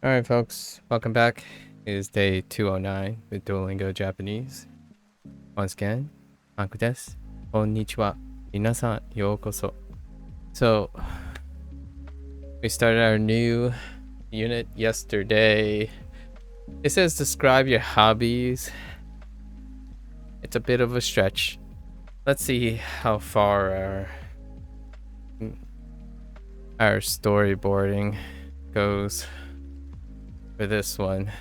Alright, folks, welcome back. It is day 209 with Duolingo Japanese. Once again, MAKU desu. Konnichiwa. Minasan yokoso. So, we started our new unit yesterday. It says describe your hobbies. It's a bit of a stretch. Let's see how far our storyboarding goes for this one.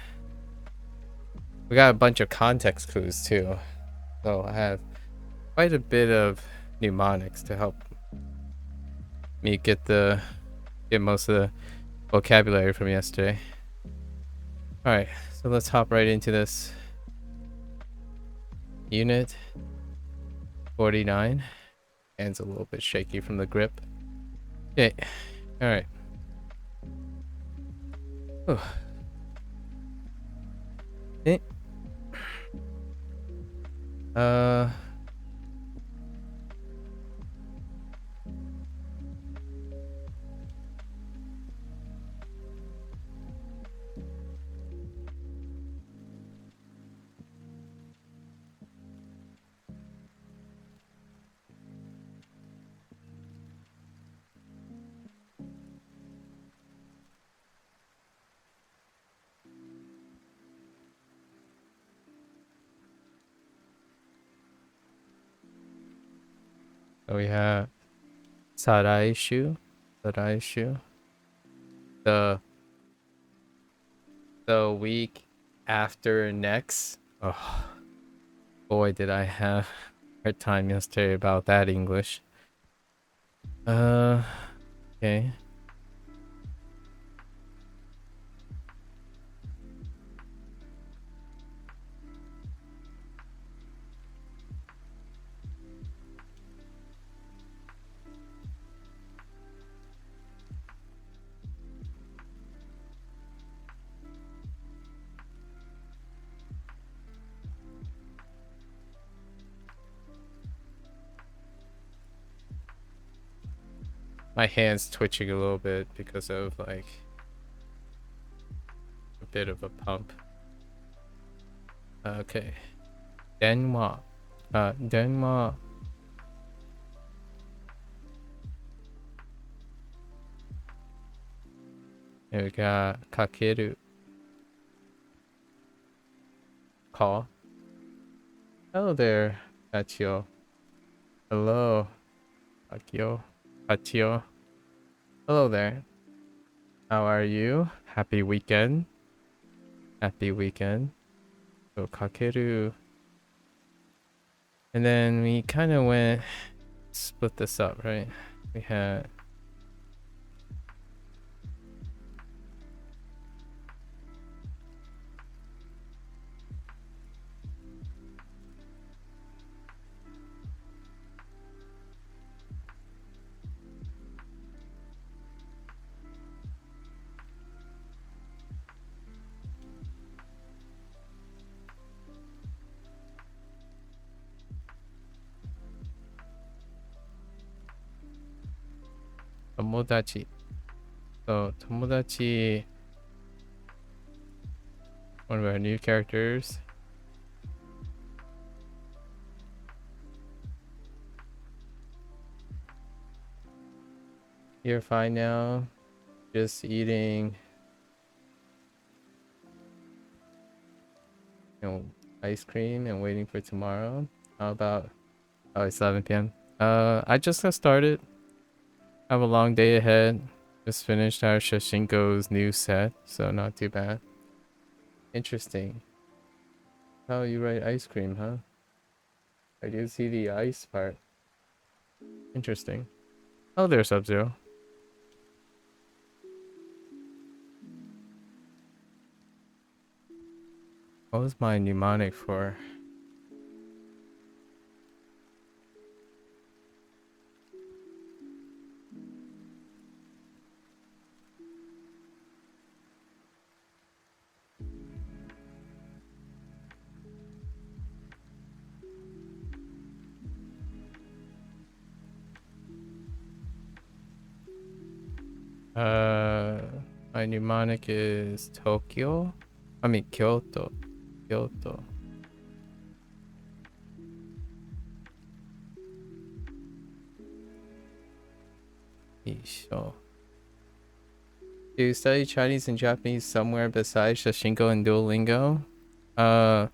We got a bunch of context clues too. So I have quite a bit of mnemonics to help me get most of the vocabulary from yesterday. Alright, so let's hop right into this. Unit 49. Hand's a little bit shaky from the grip. Okay, alright. Okay. So we have Saraishu. The week after next. Oh boy, did I have a hard time yesterday about that English. Okay. My hand's twitching a little bit because of like a bit of a pump. Okay. Denwa. Denwa. Here we got kakeru. Call. Hello there, Kachio. Hello, Akio. Kachio. Hello there. How are you? Happy weekend. Happy weekend. So kakeru. And then we kind of went split this up, right? We had tomodachi. So tomodachi, one of our new characters. You're fine now. Just eating, ice cream and waiting for tomorrow. How about? Oh, it's 11 p.m. I just got started. Have a long day ahead. Just finished our Shashinko's new set, so not too bad. Interesting. How you write ice cream, huh? I do see the ice part. Interesting. Oh, there's Sub-Zero. What was my mnemonic for? My mnemonic is Tokyo. I mean Kyoto. Kyoto. Isho. Do you study Chinese and Japanese somewhere besides Shashinko and Duolingo? I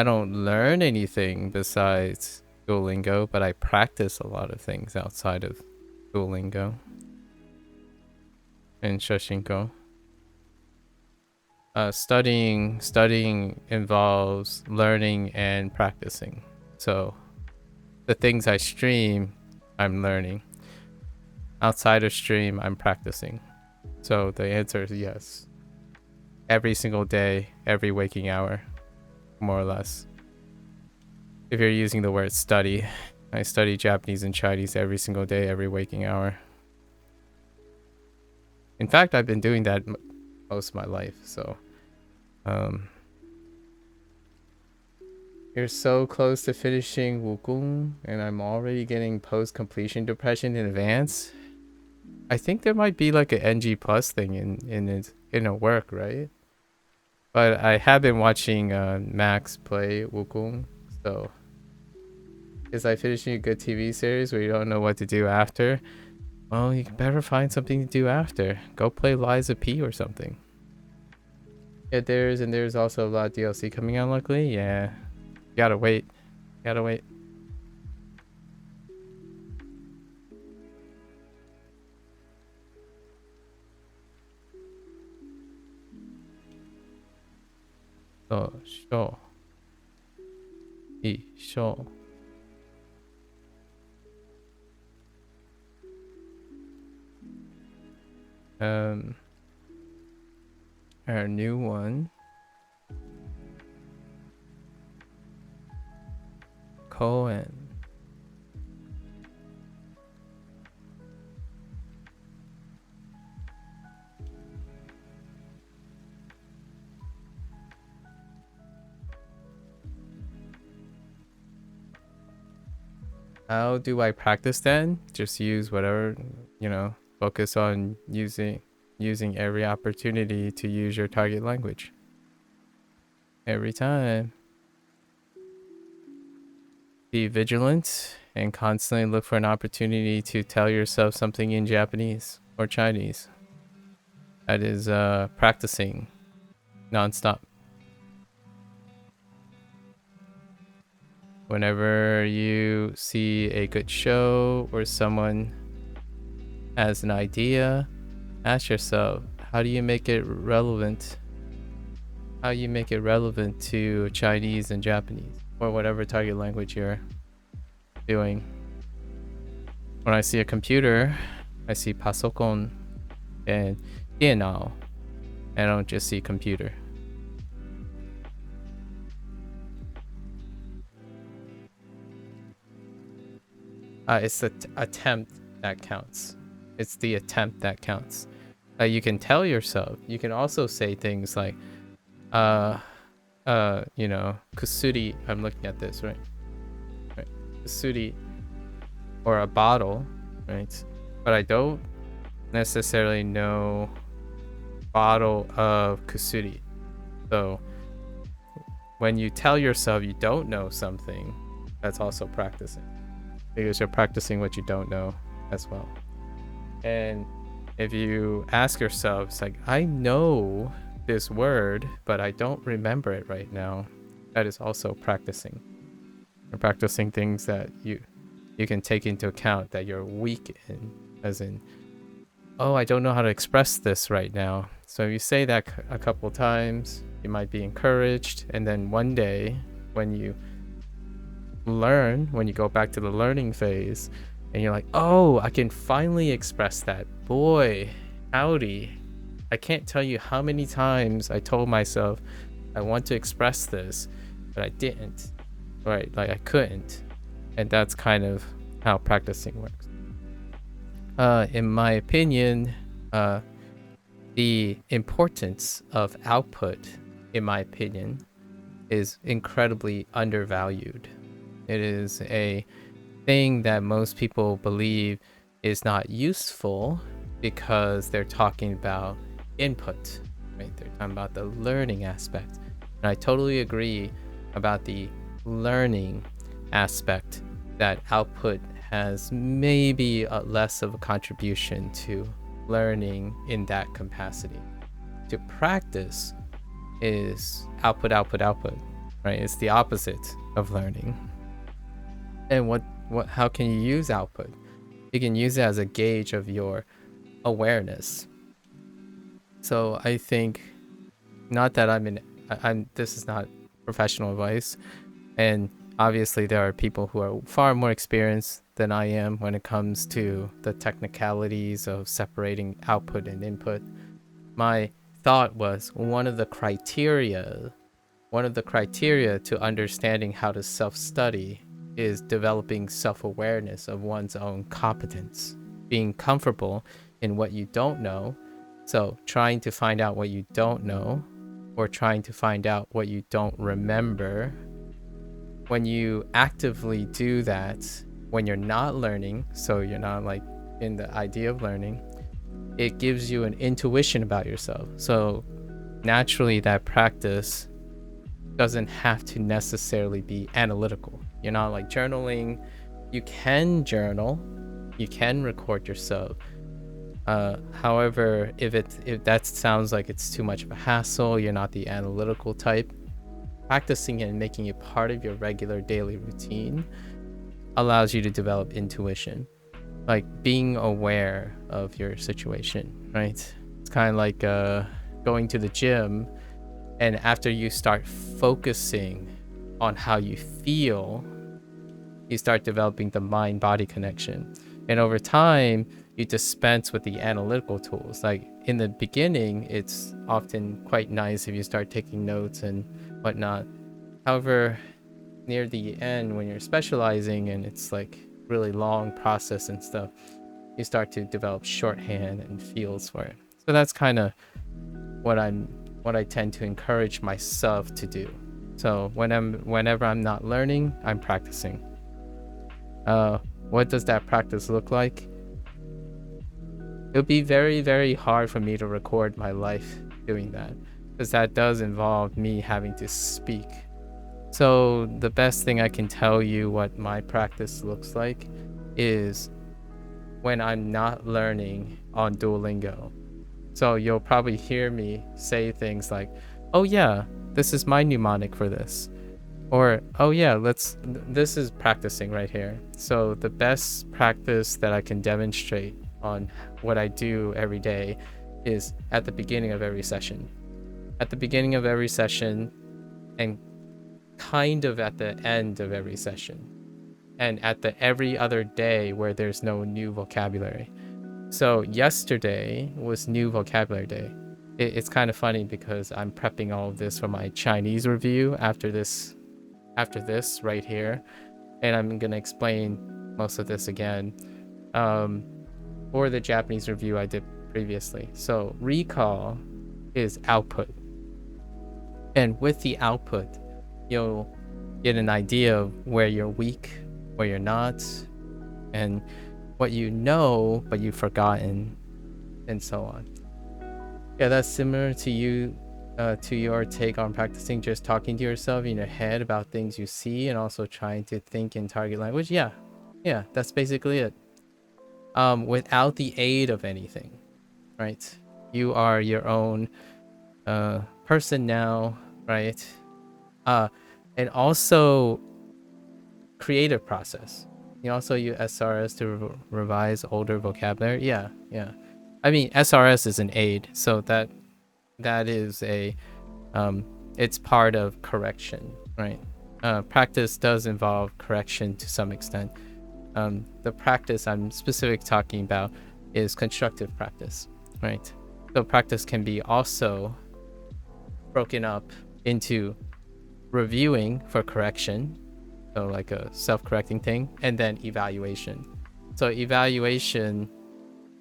don't learn anything besides Duolingo, but I practice a lot of things outside of Duolingo and Shashinko. Studying involves learning and practicing. So the things I stream, I'm learning. Outside of stream, I'm practicing. So the answer is yes. Every single day, every waking hour, more or less. If you're using the word study, I study Japanese and Chinese every single day, every waking hour. In fact, I've been doing that most of my life, so you're so close to finishing Wukong, and I'm already getting post-completion depression in advance. I think there might be like an NG plus thing in a work, right? But I have been watching Max play Wukong, so is I finishing a good TV series where you don't know what to do after? Well, you better find something to do after. Go play Liza P or something. Yeah, there's also a lot of DLC coming out, luckily. Yeah, gotta wait. Gotta wait. So, sure. Sure. Our new one. Cohen. How do I practice then? Just use whatever, focus on using every opportunity to use your target language. Every time. Be vigilant and constantly look for an opportunity to tell yourself something in Japanese or Chinese. That is practicing nonstop. Whenever you see a good show or someone has an idea, ask yourself, how do you make it relevant? How you make it relevant to Chinese and Japanese or whatever target language you're doing. When I see a computer, I see pasokon and 電腦. I don't just see computer. It's the attempt that counts. It's the attempt that counts. You can tell yourself. You can also say things like, kusuri. I'm looking at this, right? Kusuri, or a bottle, right? But I don't necessarily know bottle of kusuri. So when you tell yourself you don't know something, that's also practicing, because you're practicing what you don't know as well. And if you ask yourself, it's like, I know this word, but I don't remember it right now, that is also practicing. You're practicing things that you can take into account that you're weak in, as in, oh, I don't know how to express this right now. So if you say that a couple times, you might be encouraged, and then one day when you learn, when you go back to the learning phase and you're like, oh, I can finally express that. Boy, howdy. I can't tell you how many times I told myself I want to express this, but I didn't, right? Like I couldn't. And that's kind of how practicing works. In my opinion, the importance of output, in my opinion, is incredibly undervalued. It is a thing that most people believe is not useful because they're talking about input, right? They're talking about the learning aspect. And I totally agree about the learning aspect, that output has maybe a less of a contribution to learning in that capacity. To practice is output, output, output, right? It's the opposite of learning. And how can you use output? You can use it as a gauge of your awareness. So I think, not that I'm this is not professional advice, and obviously there are people who are far more experienced than I am when it comes to the technicalities of separating output and input. My thought was one of the criteria to understanding how to self-study is developing self-awareness of one's own competence, being comfortable in what you don't know. So trying to find out what you don't know, or trying to find out what you don't remember. When you actively do that, when you're not learning, so you're not like in the idea of learning, it gives you an intuition about yourself. So naturally that practice doesn't have to necessarily be analytical. You're not like journaling. You can journal, you can record yourself. However, if that sounds like it's too much of a hassle, you're not the analytical type, practicing it and making it part of your regular daily routine allows you to develop intuition, like being aware of your situation, right? It's kind of like going to the gym, and after you start focusing on how you feel, you start developing the mind-body connection. And over time, you dispense with the analytical tools. Like in the beginning, it's often quite nice if you start taking notes and whatnot. However, near the end, when you're specializing and it's like really long process and stuff, you start to develop shorthand and feels for it. So that's kind of what I tend to encourage myself to do. So whenever I'm not learning, I'm practicing. What does that practice look like? It would be very, very hard for me to record my life doing that, because that does involve me having to speak. So the best thing I can tell you what my practice looks like is when I'm not learning on Duolingo. So you'll probably hear me say things like, oh yeah, this is my mnemonic for this. Or, oh yeah, this is practicing right here. So the best practice that I can demonstrate on what I do every day is at the beginning of every session. At the beginning of every session, and kind of at the end of every session. And at the every other day where there's no new vocabulary. So yesterday was new vocabulary day. It's kind of funny because I'm prepping all of this for my Chinese review after this right here, and I'm gonna explain most of this again for the Japanese review I did previously. So recall is output, and with the output you'll get an idea of where you're weak, where you're not, and what you know but you've forgotten, and so on. Yeah, that's similar to you, to your take on practicing just talking to yourself in your head about things you see, and also trying to think in target language. Yeah, that's basically it. Without the aid of anything, right? You are your own person now, right? And also creative process. You also use SRS to revise older vocabulary. Yeah. I mean, SRS is an aid, so that is a it's part of correction, right? Practice does involve correction to some extent. The practice I'm specifically talking about is constructive practice, right? So practice can be also broken up into reviewing for correction, so like a self-correcting thing, and then evaluation. So evaluation,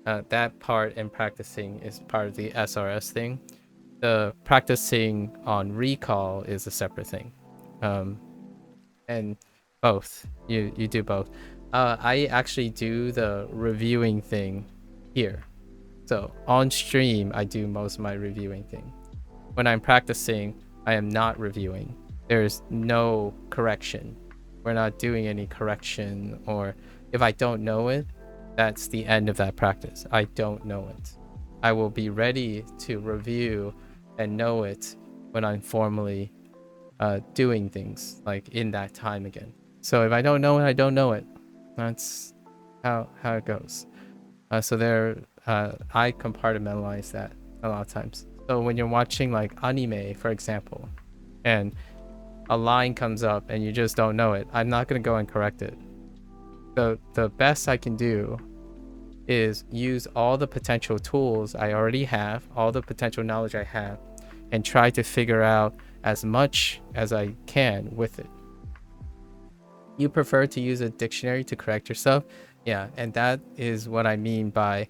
that part, and practicing is part of the SRS thing. The practicing on recall is a separate thing. And both, you do both. I actually do the reviewing thing here. So on stream, I do most of my reviewing thing. When I'm practicing, I am not reviewing. There's no correction. We're not doing any correction, or if I don't know it, that's the end of that practice. I don't know it. I will be ready to review and know it when I'm formally doing things like in that time again. So if I don't know it, I don't know it. That's how it goes. So there, I compartmentalize that a lot of times. So when you're watching like anime, for example, and a line comes up and you just don't know it, I'm not gonna go and correct it. The best I can do is use all the potential tools I already have, all the potential knowledge I have, and try to figure out as much as I can with it. You prefer to use a dictionary to correct yourself? Yeah, and that is what I mean by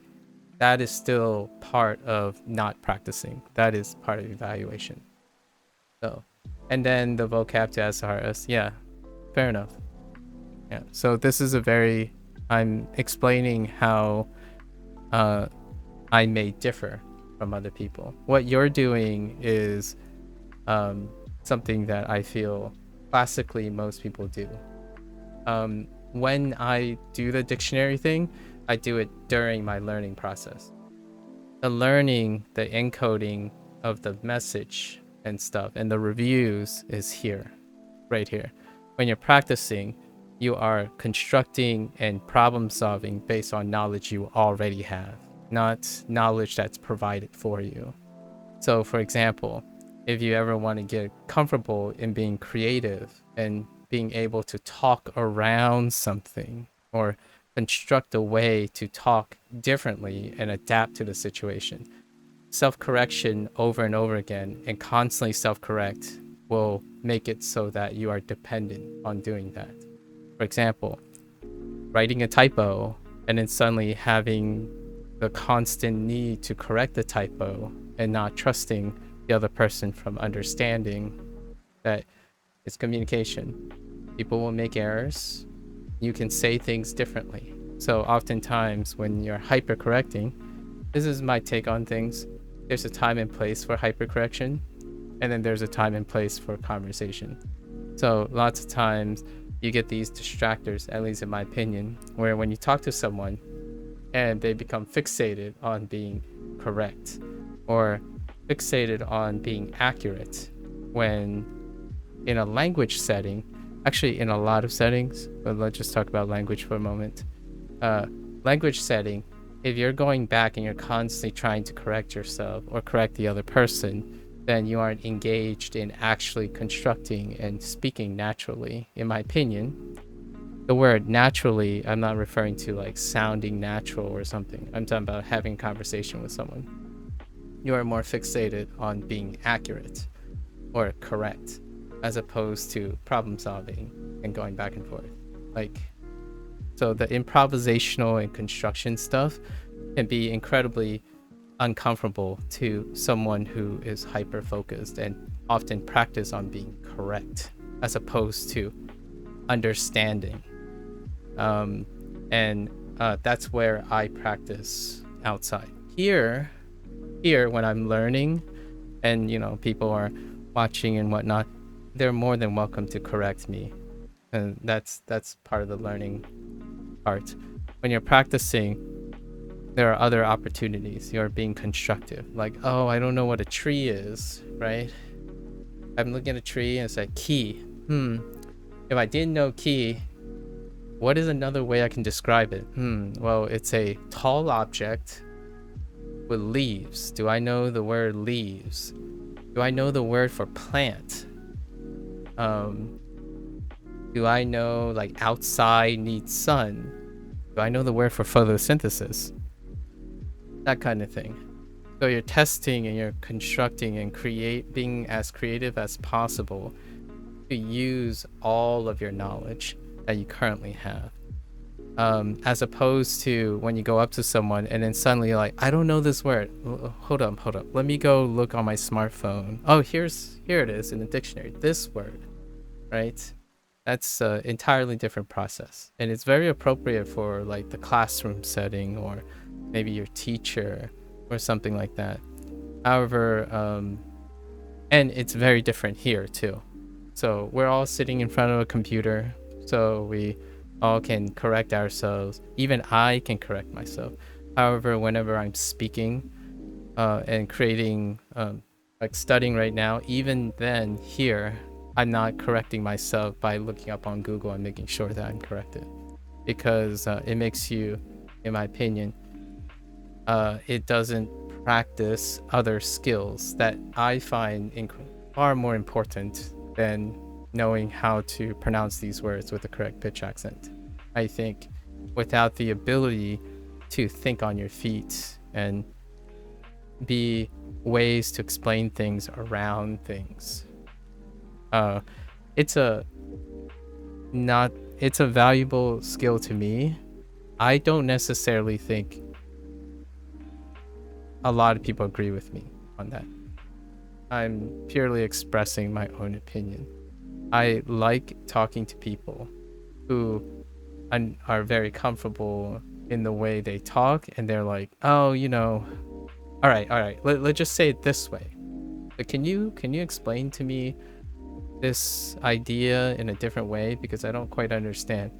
that is still part of not practicing. That is part of evaluation. So, and then the vocab to SRS. Yeah, fair enough. Yeah, so this is I'm explaining how I may differ from other people. What you're doing is something that I feel classically most people do. When I do the dictionary thing, I do it during my learning process. The learning, the encoding of the message and stuff, and the reviews is here, right here. When you're practicing, you are constructing and problem solving based on knowledge you already have, not knowledge that's provided for you. So for example, if you ever want to get comfortable in being creative and being able to talk around something or construct a way to talk differently and adapt to the situation, self-correction over and over again and constantly self-correct will make it so that you are dependent on doing that. For example, writing a typo and then suddenly having the constant need to correct the typo and not trusting the other person from understanding that it's communication. People will make errors. You can say things differently. So oftentimes when you're hypercorrecting, this is my take on things. There's a time and place for hypercorrection, and then there's a time and place for conversation. So lots of times you get these distractors, at least in my opinion, where when you talk to someone and they become fixated on being correct or fixated on being accurate, when in a language setting, actually in a lot of settings, but let's just talk about language for a moment. Language setting, if you're going back and you're constantly trying to correct yourself or correct the other person, then you aren't engaged in actually constructing and speaking naturally, in my opinion. The word naturally, I'm not referring to like sounding natural or something. I'm talking about having a conversation with someone. You are more fixated on being accurate or correct, as opposed to problem solving and going back and forth. So the improvisational and construction stuff can be incredibly uncomfortable to someone who is hyper focused and often practice on being correct as opposed to understanding. That's where I practice outside. Here when I'm learning and people are watching and whatnot, they're more than welcome to correct me, and that's part of the learning part. When you're practicing, there are other opportunities. You're being constructive, like, oh, I don't know what a tree is, right? I'm looking at a tree and it's like key. If I didn't know key, what is another way I can describe it? Well, it's a tall object with leaves. Do I know the word leaves? Do I know the word for plant? Do I know like outside needs sun? Do I know the word for photosynthesis? That kind of thing. So you're testing and you're constructing and being as creative as possible to use all of your knowledge that you currently have. As opposed to when you go up to someone and then suddenly you're like, I don't know this word. Hold up. Let me go look on my smartphone. Oh, here it is in the dictionary. This word, right? That's an entirely different process. And it's very appropriate for like the classroom setting or maybe your teacher or something like that. However, and it's very different here too. So we're all sitting in front of a computer, so we all can correct ourselves. Even I can correct myself. However, whenever I'm speaking and creating, like studying right now, even then here, I'm not correcting myself by looking up on Google and making sure that I'm corrected, because it makes you, in my opinion, it doesn't practice other skills that I find far more important than knowing how to pronounce these words with the correct pitch accent. I think without the ability to think on your feet and be ways to explain things around things, it's a not it's a valuable skill to me. I don't necessarily think a lot of people agree with me on that. I'm purely expressing my own opinion. I like talking to people who are very comfortable in the way they talk, and they're like, oh, all right, let's just say it this way. But can you explain to me this idea in a different way, because I don't quite understand.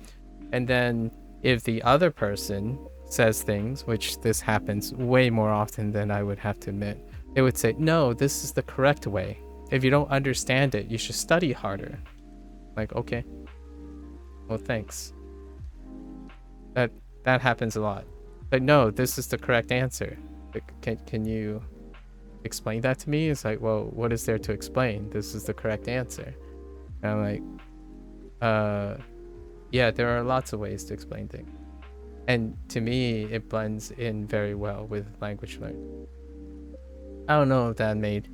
And then if the other person says things, which this happens way more often than I would have to admit, they would say, no, this is the correct way. If you don't understand it, you should study harder. Like, okay, well, thanks. That happens a lot. But no, this is the correct answer. Like, can you explain that to me? It's like, well, what is there to explain? This is the correct answer. And I'm like, yeah, there are lots of ways to explain things. And to me, it blends in very well with language learning. I don't know if that made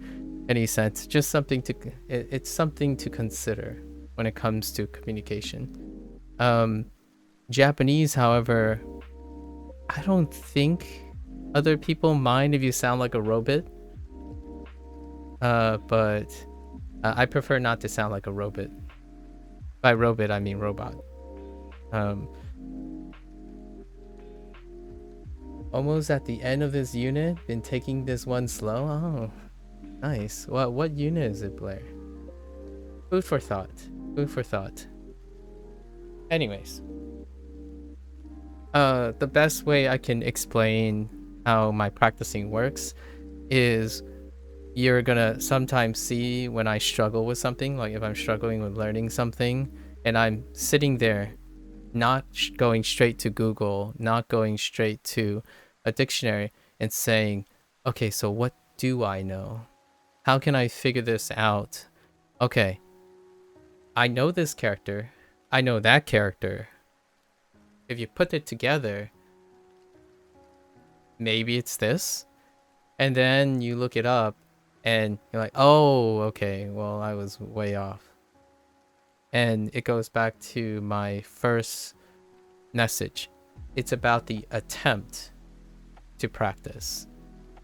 any sense. Just something it's something to consider when it comes to communication. Japanese, however, I don't think other people mind if you sound like a robot. But I prefer not to sound like a robot. By robot, I mean robot. Almost at the end of this unit. Been taking this one slow. Oh, nice. What unit is it, Blair? Food for thought. Food for thought. Anyways, the best way I can explain how my practicing works is you're gonna sometimes see when I struggle with something, like if I'm struggling with learning something and I'm sitting there not going straight to Google, not going straight to a dictionary and saying, okay, so what do I know? How can I figure this out? Okay, I know this character, I know that character. If you put it together, maybe it's this. And then you look it up and you're like, oh, okay, well, I was way off. And it goes back to my first message. It's about the attempt to practice,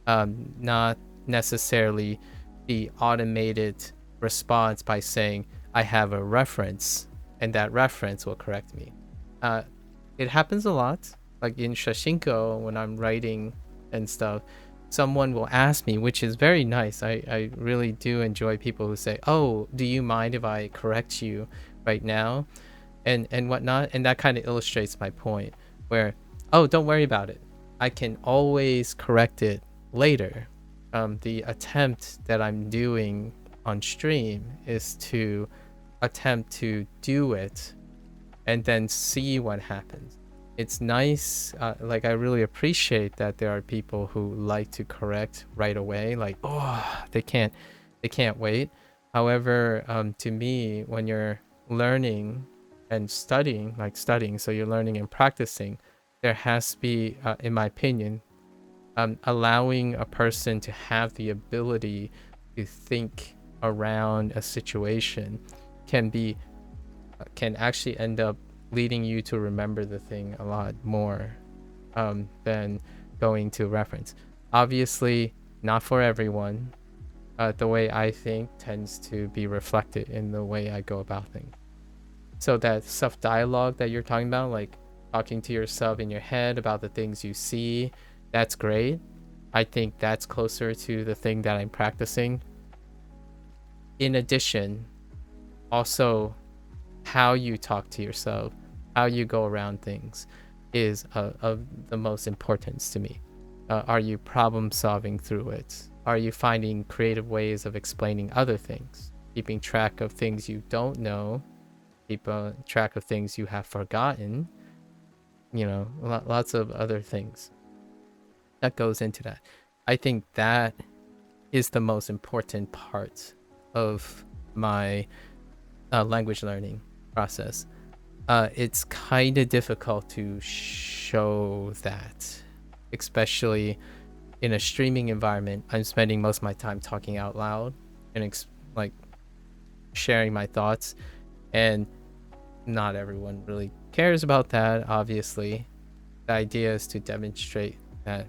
not necessarily the automated response by saying, I have a reference, and that reference will correct me. It happens a lot, like in Shashinko, when I'm writing and stuff. Someone will ask me, which is very nice. I really do enjoy people who say, oh, do you mind if I correct you right now? And whatnot. And that kind of illustrates my point where, oh, don't worry about it. I can always correct it later. The attempt that I'm doing on stream is to attempt to do it and then see what happens. It's nice, like I really appreciate that there are people who like to correct right away, like, oh, they can't wait. However, to me, when you're learning and studying, so you're learning and practicing, there has to be, in my opinion, allowing a person to have the ability to think around a situation can actually end up leading you to remember the thing a lot more than going to reference. Obviously, not for everyone. The way I think tends to be reflected in the way I go about things. So that self-dialogue that you're talking about, like talking to yourself in your head about the things you see, that's great. I think that's closer to the thing that I'm practicing. In addition, also how you talk to yourself, how you go around things is of the most importance to me. Are you problem solving through it? Are you finding creative ways of explaining other things? Keeping track of things you don't know, keep track of things you have forgotten, lots of other things that goes into that. I think that is the most important part of my language learning process. It's kind of difficult to show that, especially in a streaming environment. I'm spending most of my time talking out loud and like sharing my thoughts, and not everyone really cares about that. Obviously, the idea is to demonstrate that,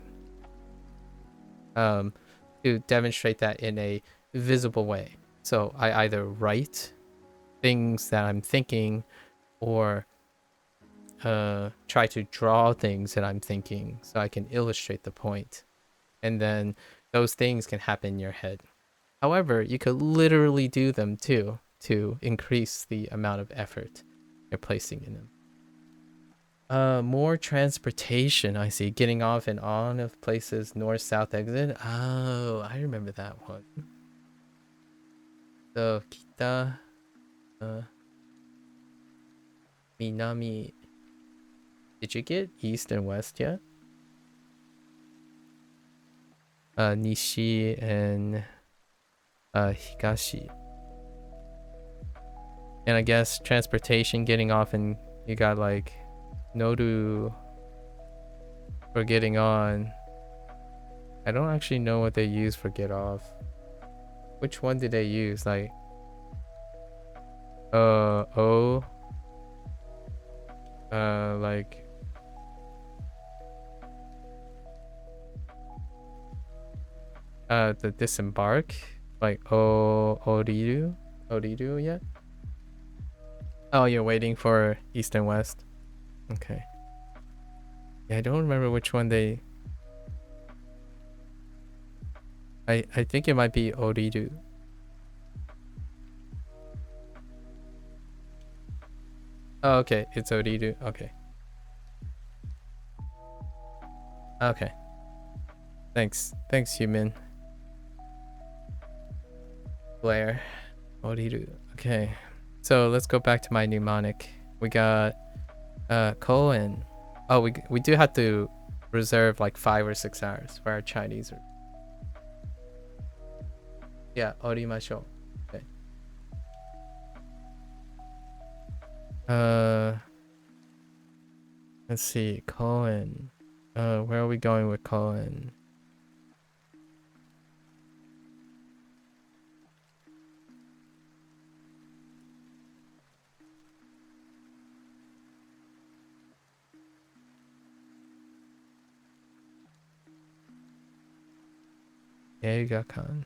in a visible way. So I either write things that I'm thinking, or try to draw things that I'm thinking so I can illustrate the point. And then those things can happen in your head. However, you could literally do them too to increase the amount of effort you're placing in them. More transportation, I see. Getting off and on of places, north-south exit. Oh, I remember that one. So, kita, minami. Did you get east and west yet? Nishi and higashi. And I guess transportation, getting off, and you got like noru for getting on. I don't actually know what they use for get off. Which one did they use? Like oh, like the disembark, like oriru yet? Oh, you're waiting for east and west. Okay. Yeah, I don't remember which one they. I think it might be oriru. Oh, okay, it's oriru. Okay. Okay. Thanks, human. Blair. Oriru. Okay. So let's go back to my mnemonic. We got colon. Oh, we do have to reserve like 5 or 6 hours for our Chinese. Yeah, orimashou. Okay. Let's see, colon. Where are we going with colon? Eigakan.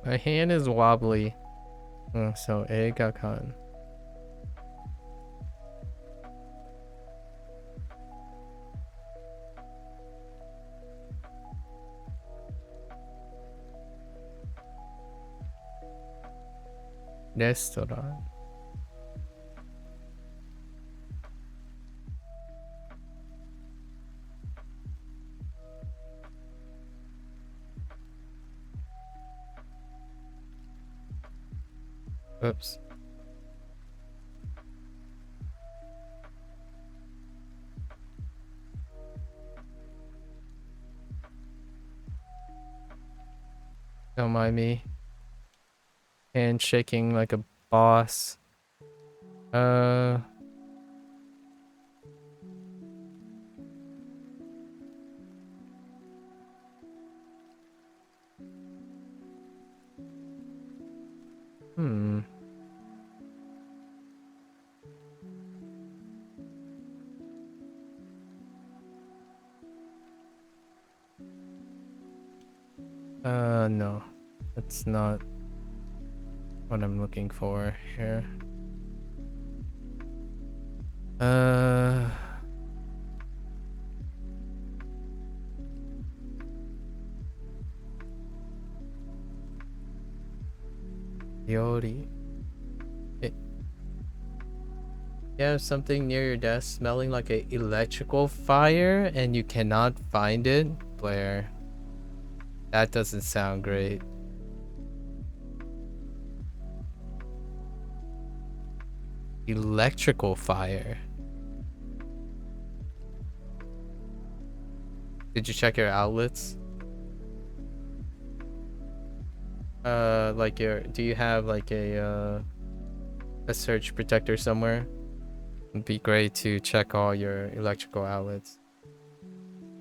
My hand is wobbly. So eigakan. Restaurant. Oops. Don't mind me. Hand shaking like a boss. No. That's not what I'm looking for here. Yori. You have something near your desk smelling like an electrical fire and you cannot find it? Blair. That doesn't sound great. Electrical fire. Did you check your outlets? Like do you have like a surge protector somewhere? It'd be great to check all your electrical outlets.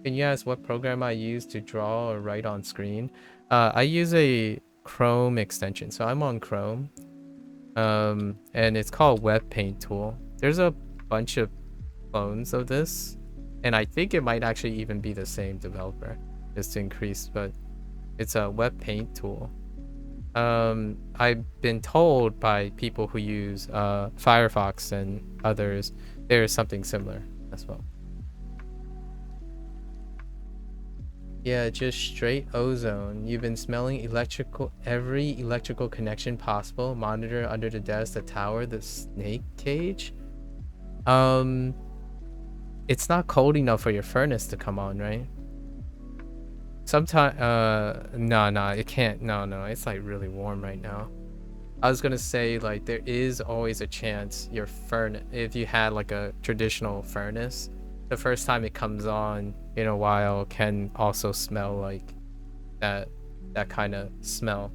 Can you ask what program I use to draw or write on screen? I use a Chrome extension, so I'm on Chrome. And it's called Web Paint Tool. There's a bunch of clones of this, and I think it might actually even be the same developer, just to increase, but it's a Web Paint Tool. I've been told by people who use Firefox and others there is something similar as well. Yeah, just straight ozone. You've been smelling every electrical connection possible. Monitor under the desk, the tower, the snake cage. It's not cold enough for your furnace to come on, right? Sometime no, it can't. No, it's like really warm right now. I was gonna say, like, there is always a chance your furnace, if you had like a traditional furnace, the first time it comes on in a while can also smell like that kind of smell.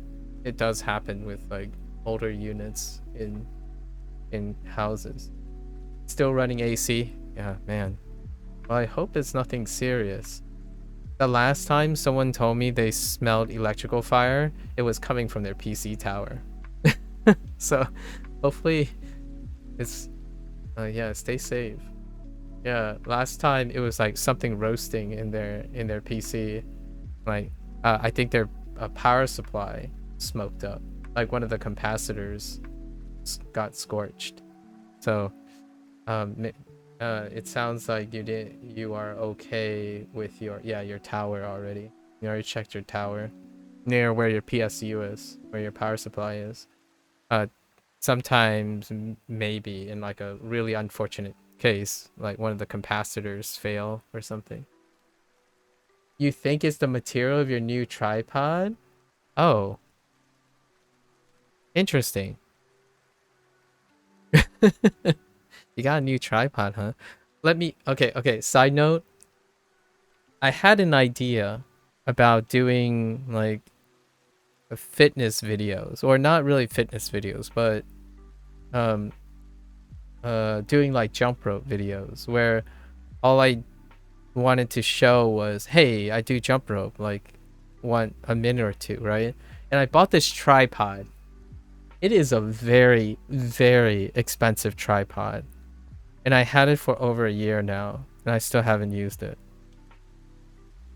It does happen with like older units in houses. Still running AC? Yeah, man. Well, I hope it's nothing serious. The last time someone told me they smelled electrical fire, it was coming from their PC tower. So hopefully it's yeah, stay safe. Yeah, last time it was like something roasting in their PC. Like I think their power supply smoked up. Like one of the capacitors got scorched. So it sounds like you are okay with your tower already. You already checked your tower near where your PSU is, where your power supply is. Sometimes maybe in like a really unfortunate case, like one of the capacitors fail or something. You think it's the material of your new tripod? Oh, interesting. You got a new tripod, huh? Okay, side note. I had an idea about doing like fitness videos, or not really fitness videos, but doing like jump rope videos where all I wanted to show was, hey, I do jump rope, like a minute or two, right? And I bought this tripod. It is a very, very expensive tripod. And I had it for over a year now, and I still haven't used it.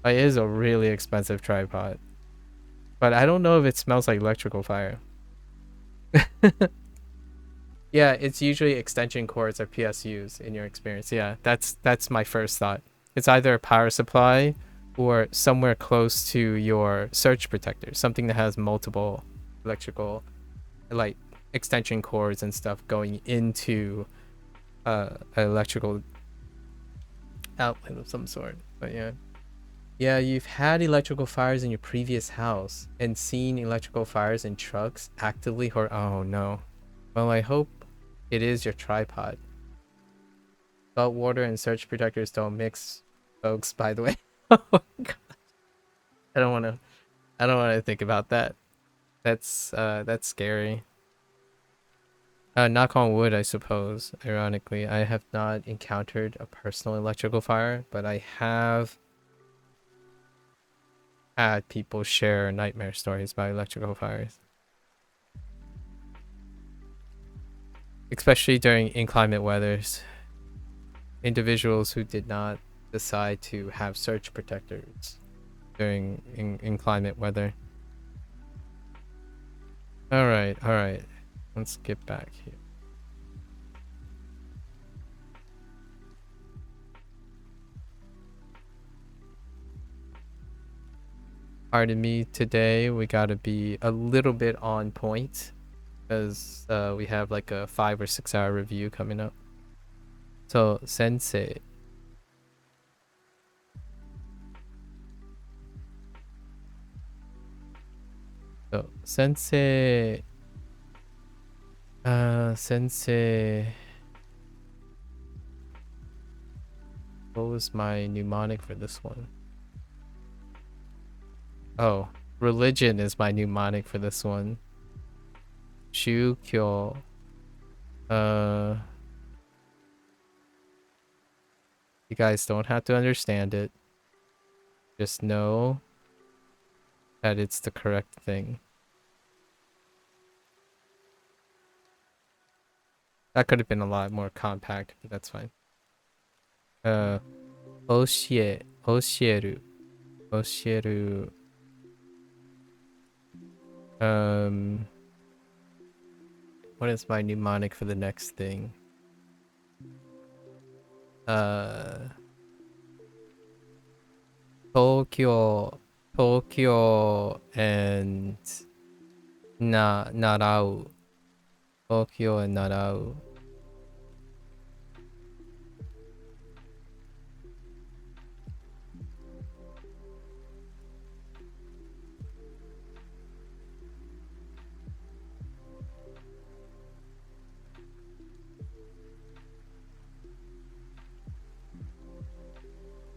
It is a really expensive tripod. But I don't know if it smells like electrical fire. Yeah, it's usually extension cords or PSUs in your experience. Yeah, that's my first thought. It's either a power supply or somewhere close to your surge protector, something that has multiple electrical, like extension cords and stuff going into an electrical outlet of some sort. But yeah, you've had electrical fires in your previous house and seen electrical fires in trucks actively, or oh no. Well, I hope it is your tripod. Salt water and surge protectors don't mix, folks, by the way. Oh god. I don't want to think about that. That's scary. Knock on wood, I suppose. Ironically, I have not encountered a personal electrical fire, but I have had people share nightmare stories about electrical fires. Especially during inclement weathers. Individuals who did not decide to have surge protectors during inclement weather. All right, all right. Let's get back here. Pardon me, today we gotta be a little bit on point because we have like a 5 or 6 hour review coming up. So, sensei. So, sensei. Sensei. What was my mnemonic for this one? Oh, religion is my mnemonic for this one. Shukyo. You guys don't have to understand it. Just know that it's the correct thing. That could have been a lot more compact, but that's fine. Osieru. Osieru. What is my mnemonic for the next thing? Tokyo. Tokyo and Narau. Tokyo and Narau.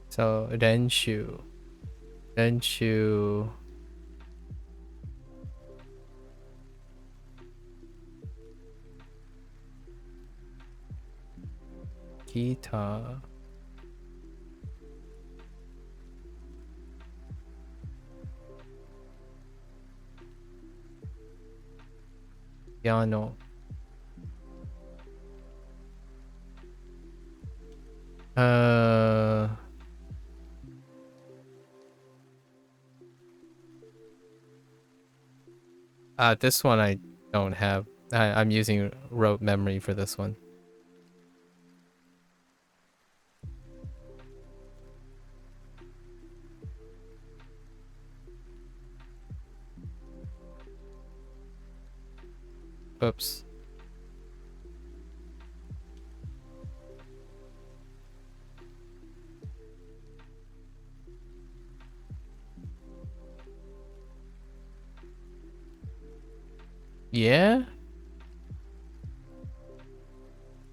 So Renshu. Renshu. Guitar. Piano. This one I don't have. I'm using rote memory for this one. Oops. Yeah?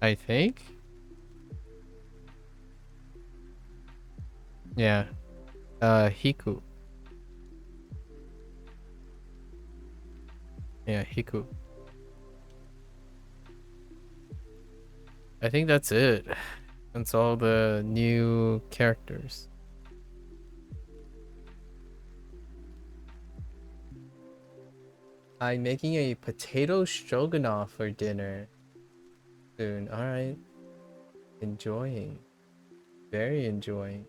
I think? Yeah. Hiku. Yeah, Hiku. I think that's it. That's all the new characters. I'm making a potato stroganoff for dinner soon. Alright. Enjoying. Very enjoying.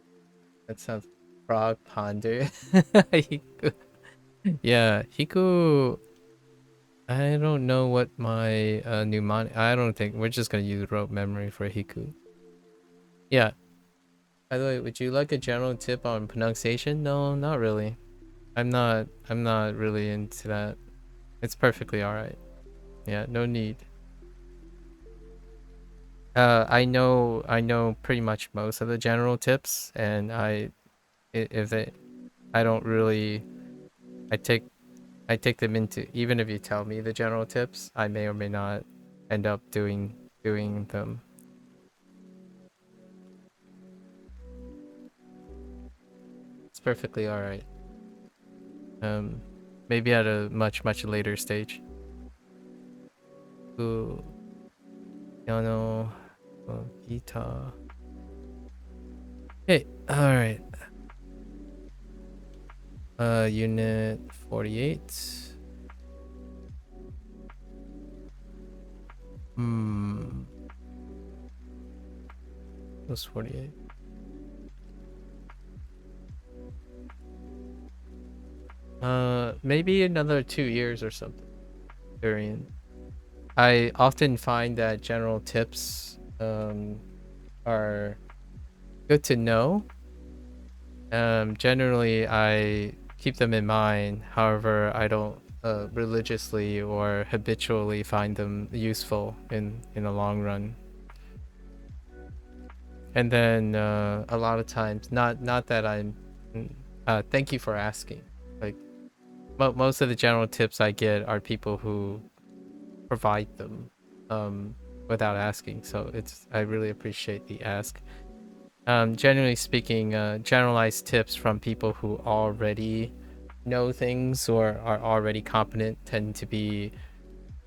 That sounds frog ponder. Hiku. Yeah, Hiku. I don't know what my mnemonic. I don't think we're just gonna use rote memory for Hiku. Yeah. By the way, would you like a general tip on pronunciation? No, not really. I'm not really into that. It's perfectly alright. Yeah, no need. I know pretty much most of the general tips, and if they I don't really I take them into, even if you tell me the general tips, I may or may not end up doing them. It's perfectly alright. Maybe at a much later stage. Ooh, piano, guitar. Hey, alright. Unit 48. It was 48. Maybe another 2 years or something. Severin. I often find that general tips are good to know. Generally, I keep them in mind. However, I don't religiously or habitually find them useful in the long run. And then a lot of times, not that I'm. Thank you for asking. Like most of the general tips I get are people who provide them without asking. So I really appreciate the ask. Generally speaking, generalized tips from people who already know things or are already competent tend to be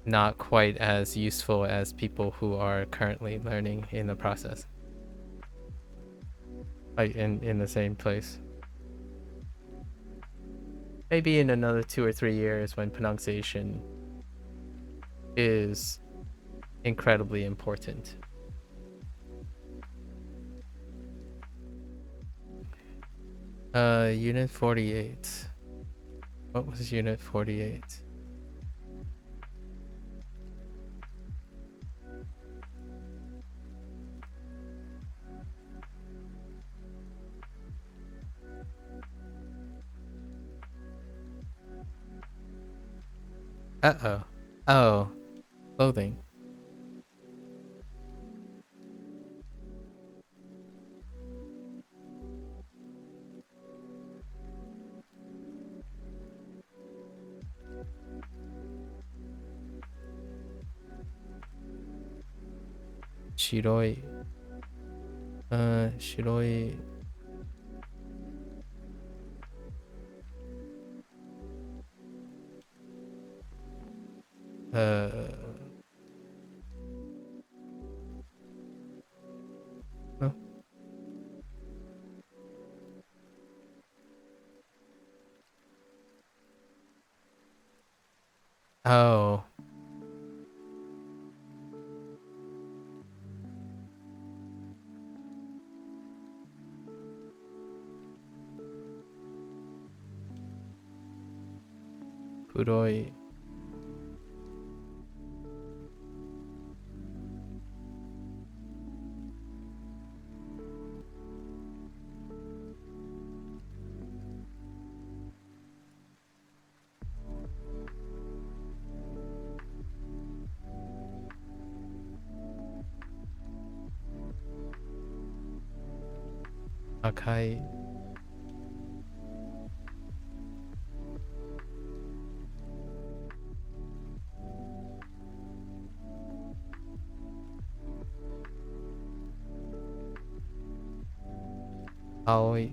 not quite as useful as people who are currently learning in the process, like in the same place. Maybe in another 2 or 3 years when pronunciation is incredibly important. Unit 48. What was Unit 48? Uh-oh. Oh, clothing. Shiroi. Shiroi. Uh, oh. Oh. Kuroi. Akai. Aoi.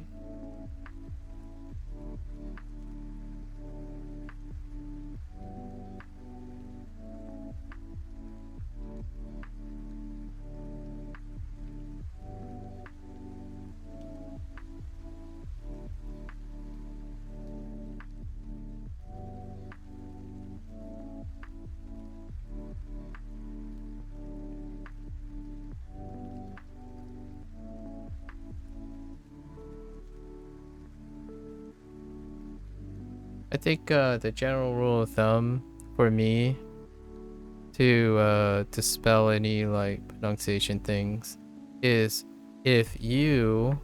I think the general rule of thumb for me to spell any like pronunciation things is if you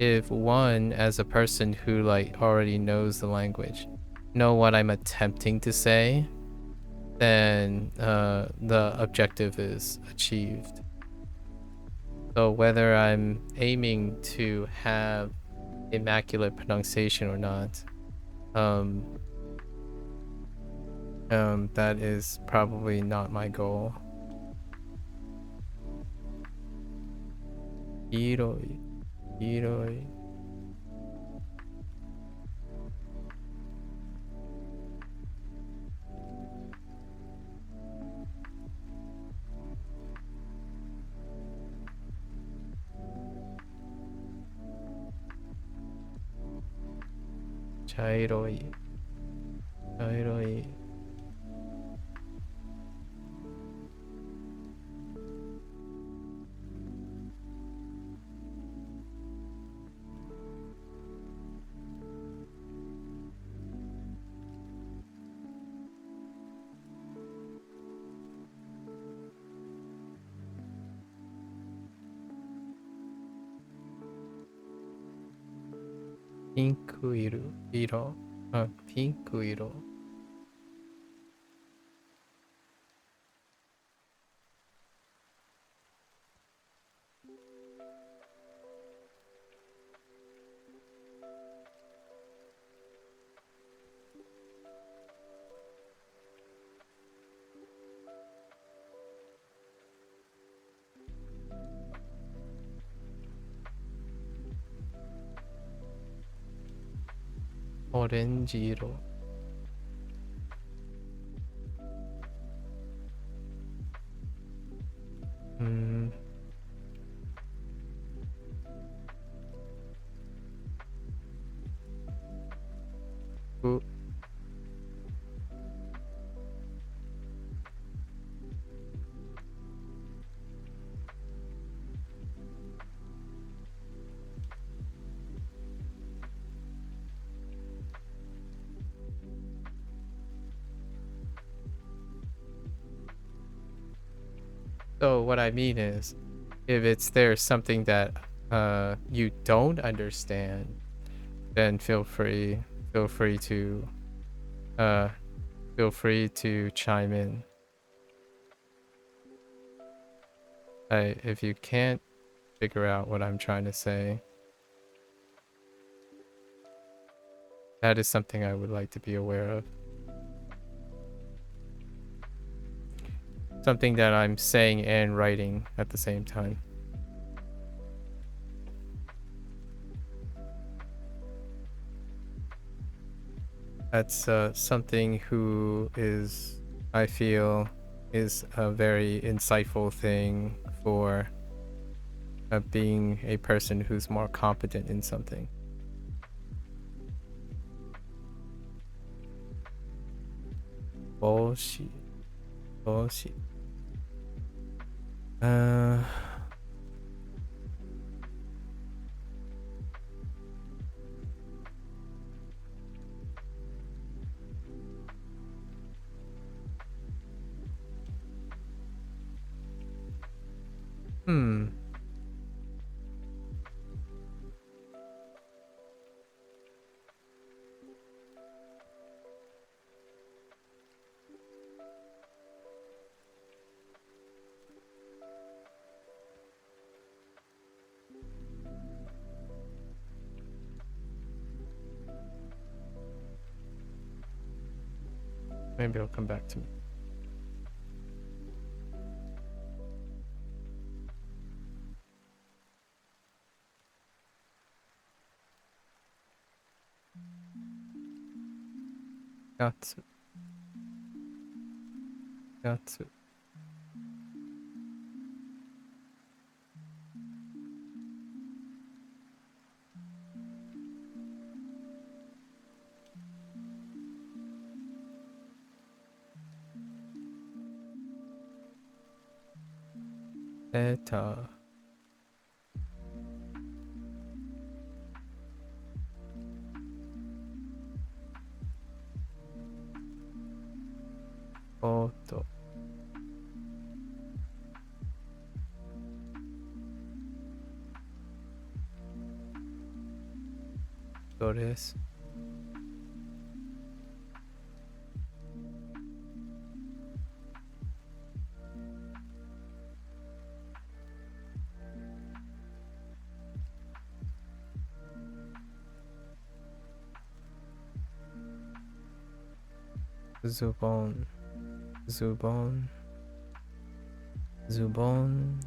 if one as a person who like already knows the language know what I'm attempting to say, then the objective is achieved. So whether I'm aiming to have immaculate pronunciation or not, um, that is probably not my goal. Hiroi, hiroi. Chairoi, chairoi. ピンク色。あ、ピンク色。オレンジ色。うーん。So what I mean is, if it's there's something that you don't understand, then feel free to uh feel free to chime in. If you can't figure out what I'm trying to say, that is something I would like to be aware of. Something that I'm saying and writing at the same time. That's something who is, I feel, is a very insightful thing for being a person who's more competent in something. Bullshit. Bullshit. Hmm. Maybe it'll come back to me. Gatsu. Gatsu. Eta. Oto. Dores. Zubon. Zubon. Zubon.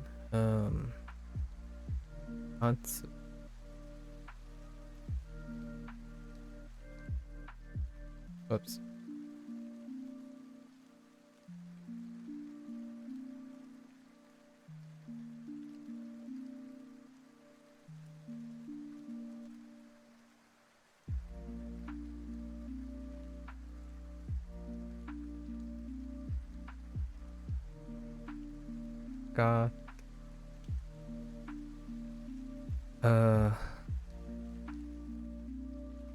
Atsu. Oops. Got.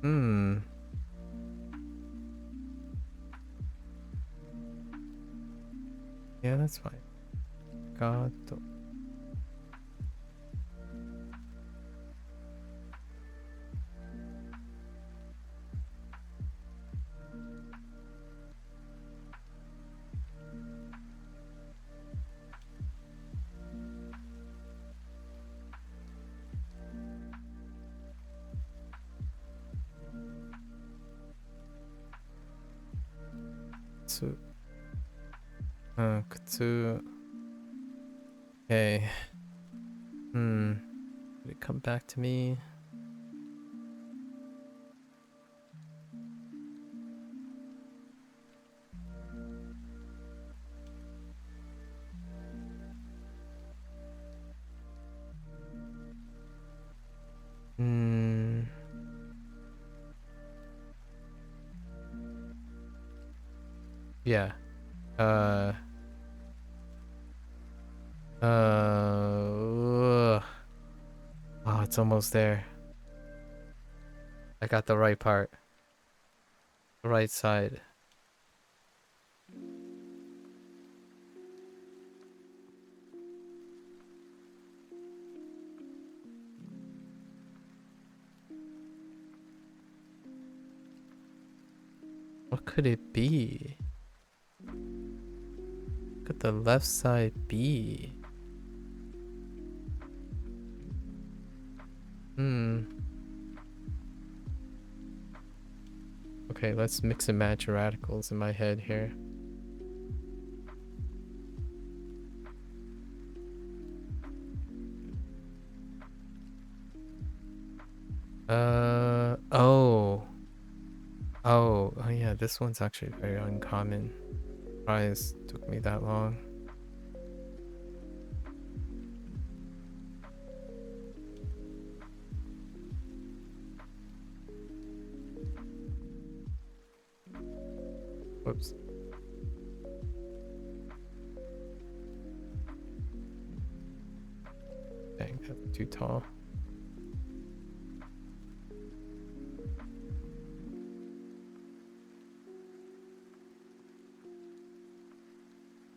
Hmm. Yeah, that's fine. Gato. Kutsu. Kutsu. Okay. Did it come back to me? Yeah. Ugh. Oh, it's almost there. I got the right part. The right side. What could it be? What could the left side be? Okay, let's mix and match radicals in my head here. Oh. Oh yeah, this one's actually very uncommon. Surprised it took me that long. Whoops. Dang, that's too tall.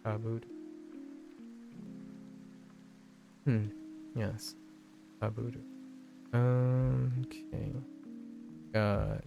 Taboo. Yes. Taboo. Okay. Got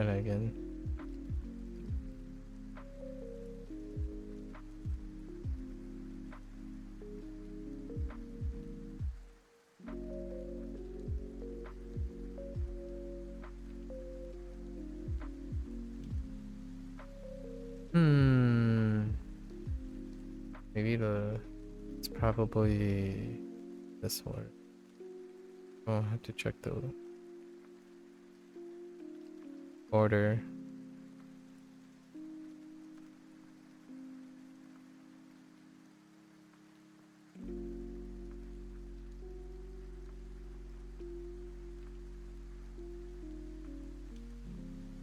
that again. Maybe it's probably this one. Oh, I have to check the order.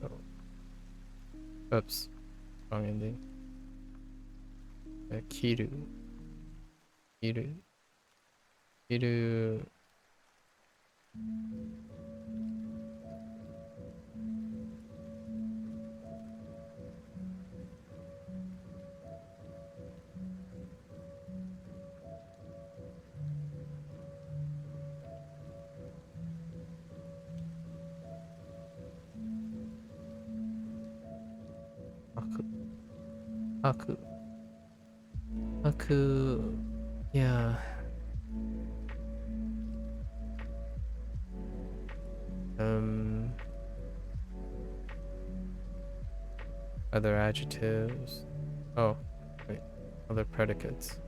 Oh. Oops. Wrong ending. Kiru. Kiru. Kiru. Aku. Aku. Aku. Yeah. Other adjectives. Oh, wait. Other predicates.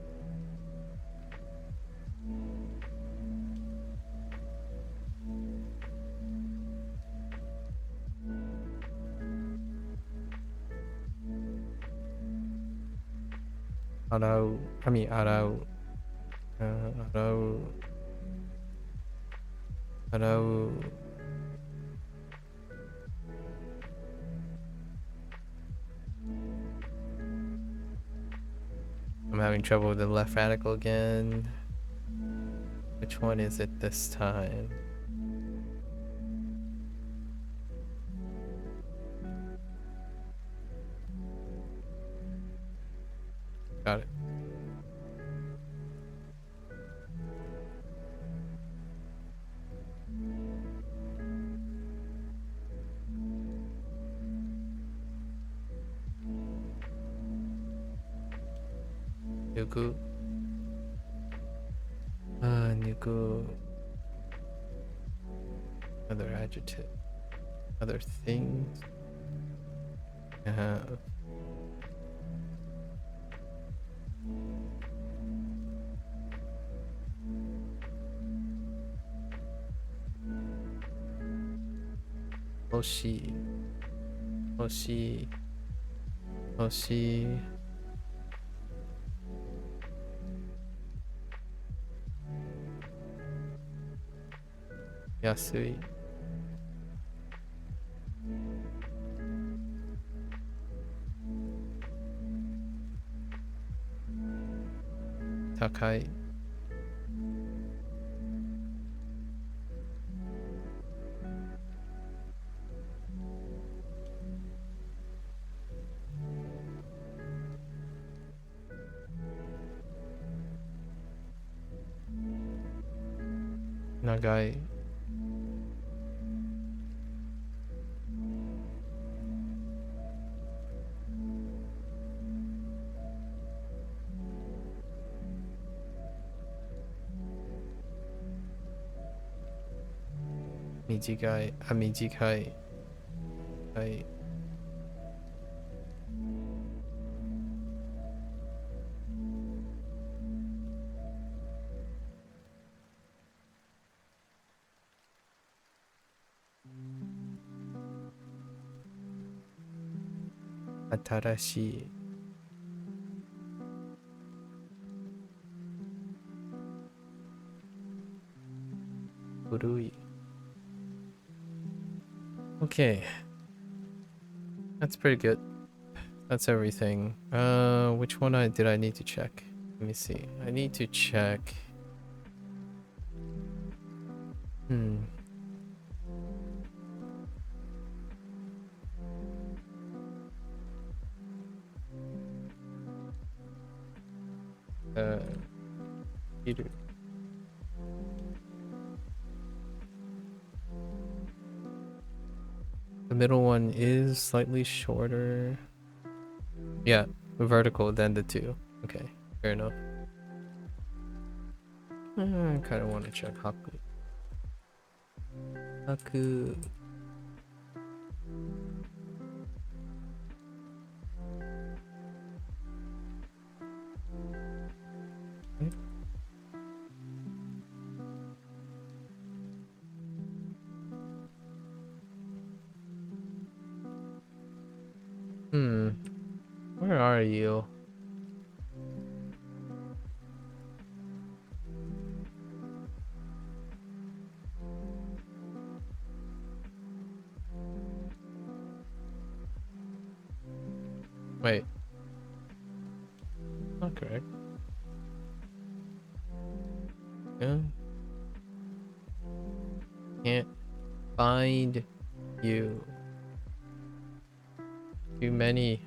Arau. I mean, arau. Arau. Arau. I'm having trouble with the left radical again. Which one is it this time? Got it. Nugu. Nugu. Other adjective. Other things. Hoshi. Hoshi. Hoshi. Yasui. Takai. Nagai. Mijigai. Mijikai. Kai. Atarashi. Urui. Okay. That's pretty good. That's everything. Which one did I need to check? Let me see. I need to check. Peter. The middle one is slightly shorter. Yeah, vertical than the two. Okay, fair enough. I kind of want to check Haku. Haku. Where are you? Wait. Not correct. Yeah. Can't find you. Too many.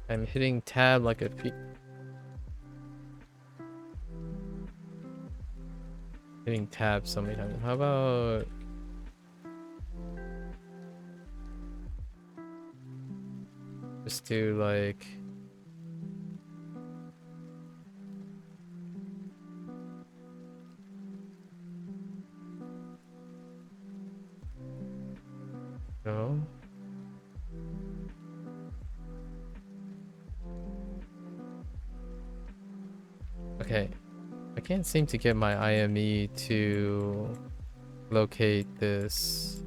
I'm hitting tab like a hitting tab so many times. How about just do like no. Okay. I can't seem to get my IME to locate this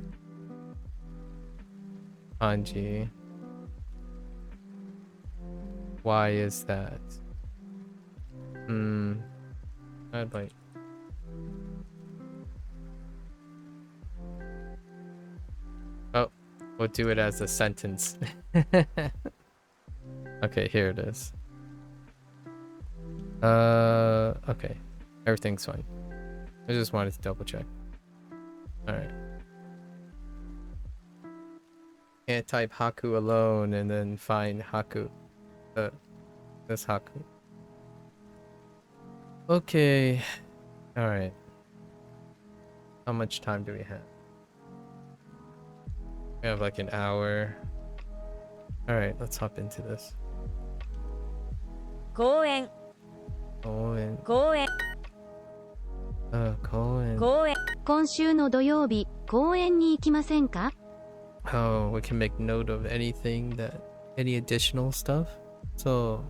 kanji. Why is that? I'd like. Oh, we'll do it as a sentence. Okay, here it is. Okay. Everything's fine. I just wanted to double check. Alright. Can't type Haku alone and then find Haku. This Haku. Okay. Alright. How much time do we have? We have like an hour. Alright, let's hop into this. 公園 Cohen. 公園 Cohen. 公園今週の土曜日、公園に行きませんか？ Oh, we can make note of anything any additional stuff? So,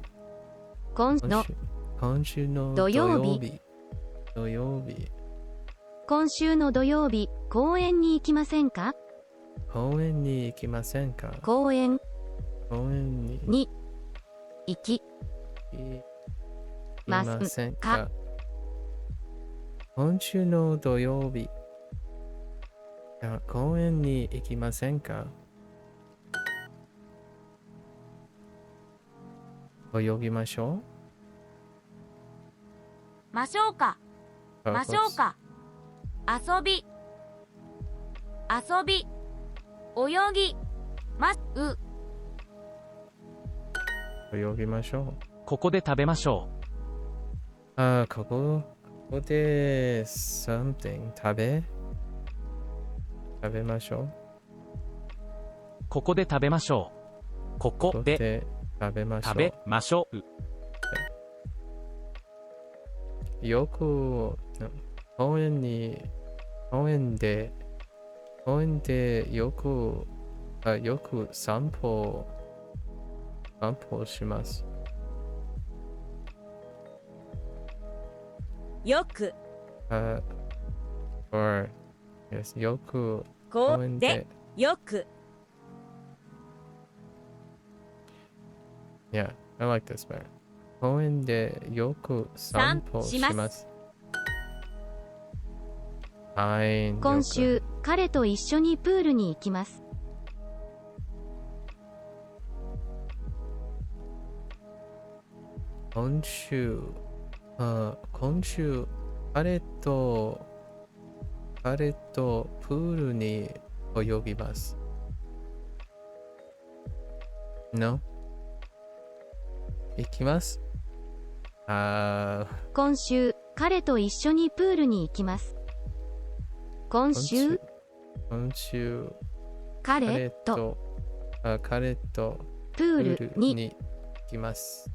今の今週の土曜日。土曜日。今週の土曜日、公園に行きませんか？公園に行きませんか？公園公園にに行き行きまませんか？か？今週の土曜日。公園に行きませんか？泳ぎましょましょうかう。ましょうか遊び遊び泳ぎます泳ぎましょう。ここで食べましょここで something 食べましょう。う。ここで食べましょう。ここで食べましょう。食べましょう。よく公園でよく散歩します。よく or yes よくこ公園うででよく Yeah, I like this better. 公園でよく散歩します。Fine. 今週、彼と一緒にプールに行きます。今週、彼とプールに泳ぎます。No? 行きます。今週、彼と一緒にプールに行きます。今週、彼とププールに行きます。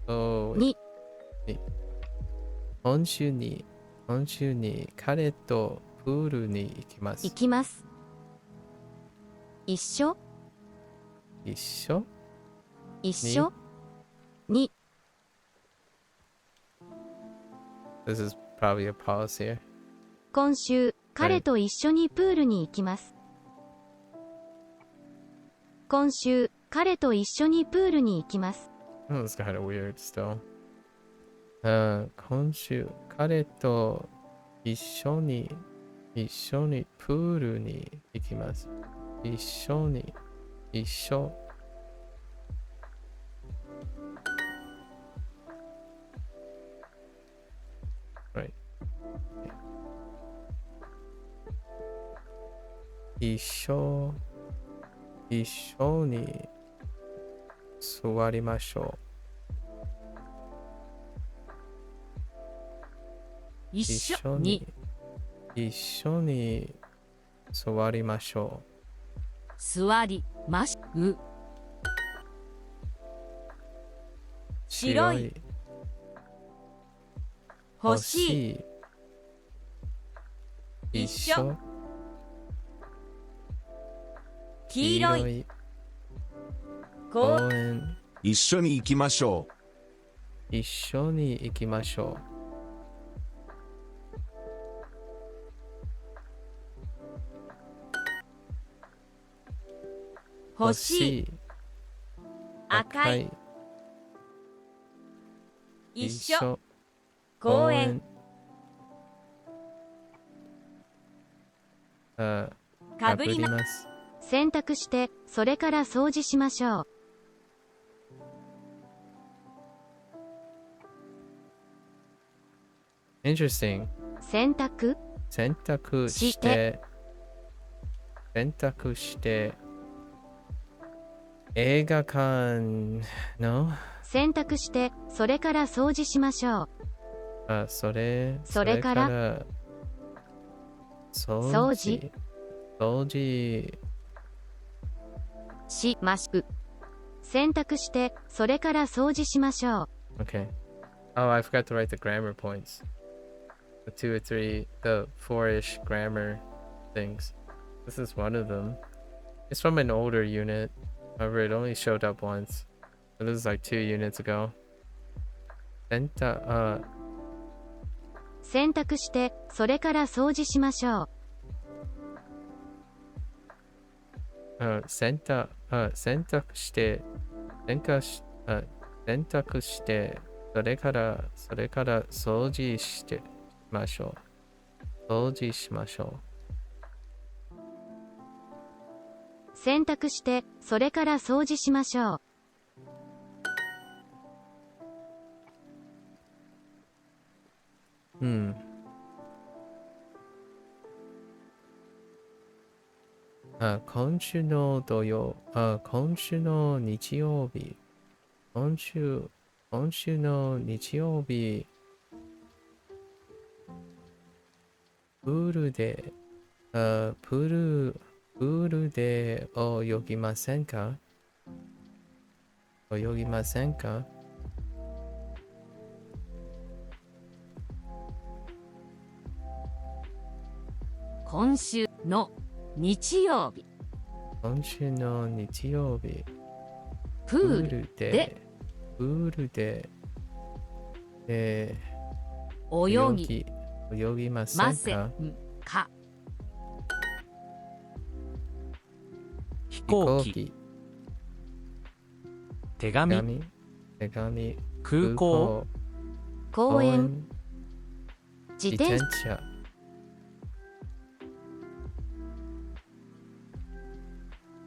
今週に彼とプールに行きます。行きます。一緒一緒に This is probably a pause here. 今週、彼と一緒にプールに行きます。今週、彼と一緒にプールに行きます。Oh, it's kind of weird still. 今週、彼と一緒にプールに行きます。一緒。Right. 一緒に座りましょう。一緒に座りましょ座りましゅう。白い欲しい一緒。黄色い公園。一緒に行きましょう。一緒に行きましょう。欲しい赤い一緒公園かぶります。洗濯して、それから掃除しましょう。Interesting. 洗濯して映画館の、選択して、それから掃除しましょう。それから掃除掃除しましゅ。選択して、それから掃除しましょう。Okay. Oh, I forgot to write the grammar points. The 2 or 3, the 4-ish grammar things. This is one of them. It's from an older unit. However, it only showed up once. So this is like 2 units ago.選択して、それから掃除しましょう。選択して、それから掃除してましょう。掃除しましょ選択して、それから掃除しましょう。今週の日曜日。今週の日曜日。プールで泳ぎませんか？今週の日曜日。今週の日曜日。プールで泳ぎませんか？飛行機、手紙、空港、公園、自転車。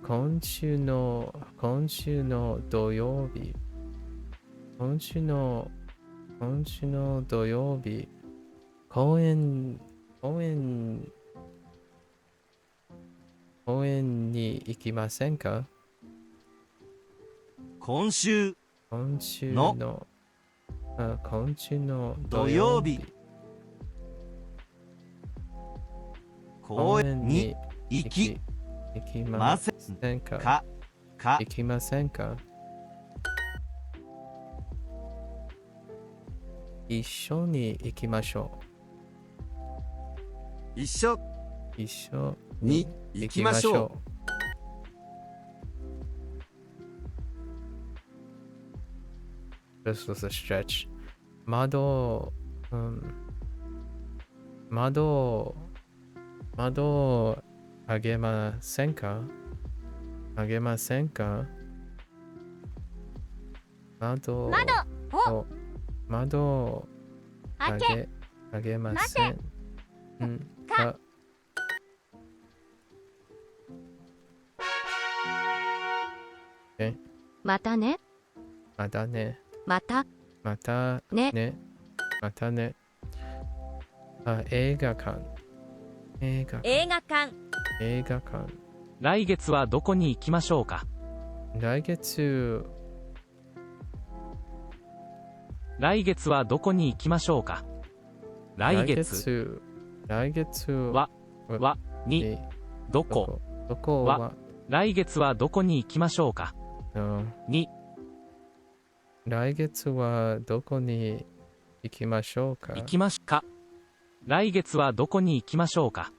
今週の土曜日。今週の土曜日。公園に行きませんか？今週の土曜日。公園に行きませんか？行きませんか？一緒に行きましょう。一緒に行きましょう。This was a stretch. 窓あげませんか？窓あげませんか？またね。またね。映画館。来月はどこに行きましょうか？来月はどこに行きましょうか？来月はにどこは来月はどこに行きましょうか？に来月はどこに行きましょうか？来月はどこに行きましょうか？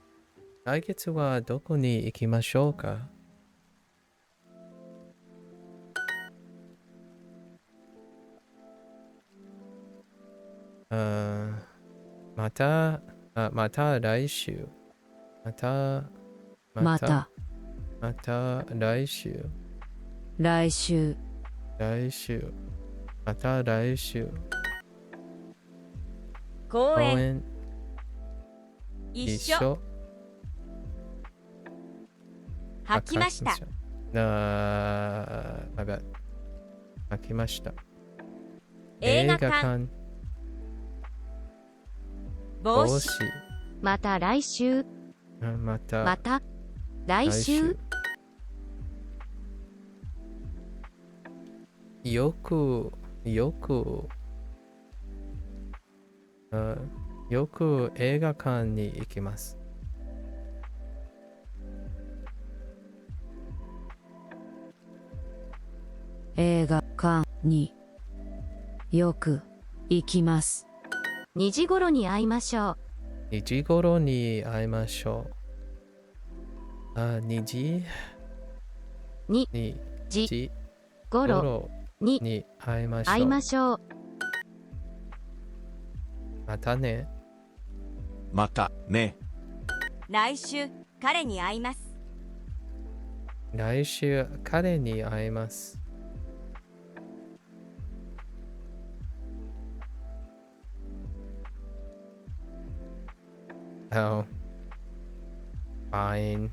来月はどこに行きましょうか？また来週。また来週。また来週。公園公園一緒履きました。履きました。映画館帽子また来週。また来週。よく、よく、よく映画館に行きます。映画館によく行きます。2時頃に会いましょう。2時頃に会いましょう。2時ににじ頃頃にに会いましょう。会いましょう。またね。またね。来週彼に会います。来週彼に会います。Oh, fine.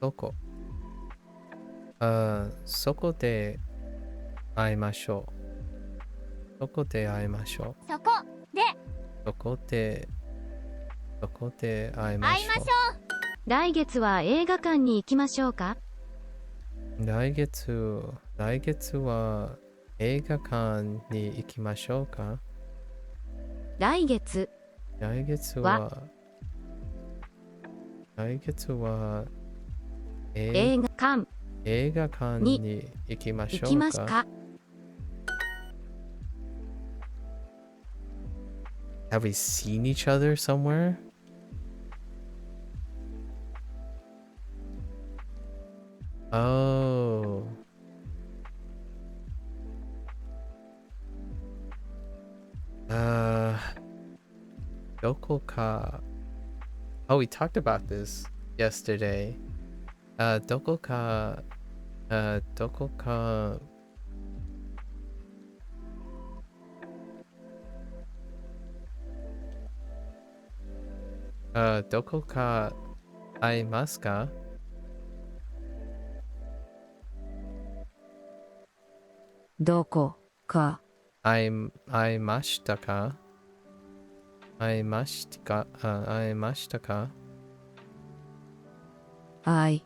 どこ？そこで会いましょう。そこで会いましょう。そこでそこで会いましょう。来月は映画館に行きましょうか？来月は映画館に行きましょうか？来月来月は映画館に行きまし行きょうか？ますか？ Have we seen each other somewhere? Oh. Doこか. Oh, we talked about this yesterday. どこか. どこか. Ah, どこか会いますか？どこか会いましたか？会いましたか？会いましたか？会い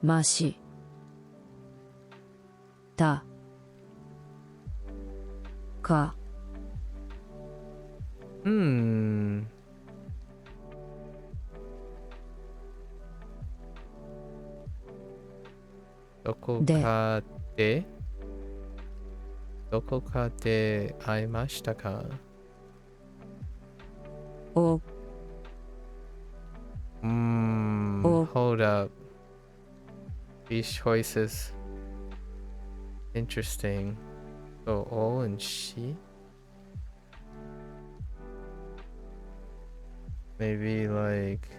ましたか？どこかで会いましたか？おHold up. These choices. Interesting. So, O and she? Maybe like...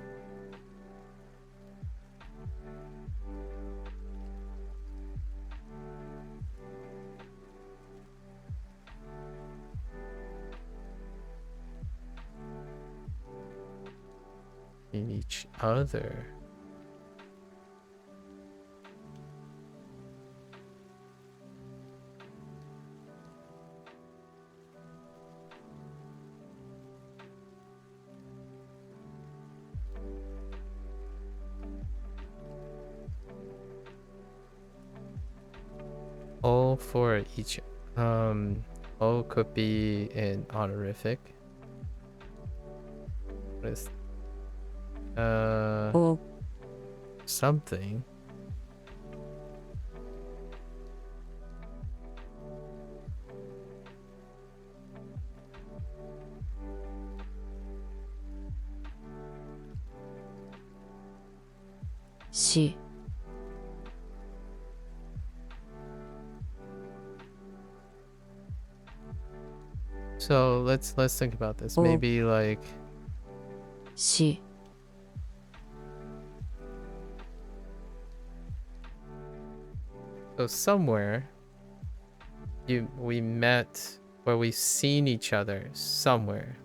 in each other. All for each. All could be an honorific. What isお something.し So let's think about this. Oh. Maybe like し so somewhere we met or we've seen each other somewhere,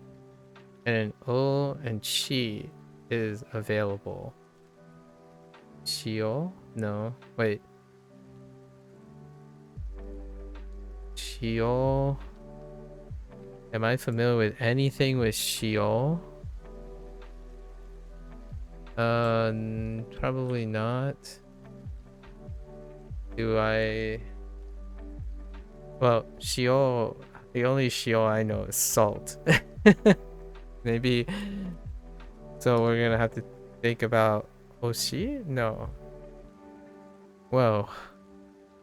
and an O and she is available. Shio? No, wait. Sheol. Am I familiar with anything with Sheol? Probably not. Do I? Well, Sheol, the only Sheol I know is salt. Maybe. So we're gonna have to think about Hoshi? No. Whoa.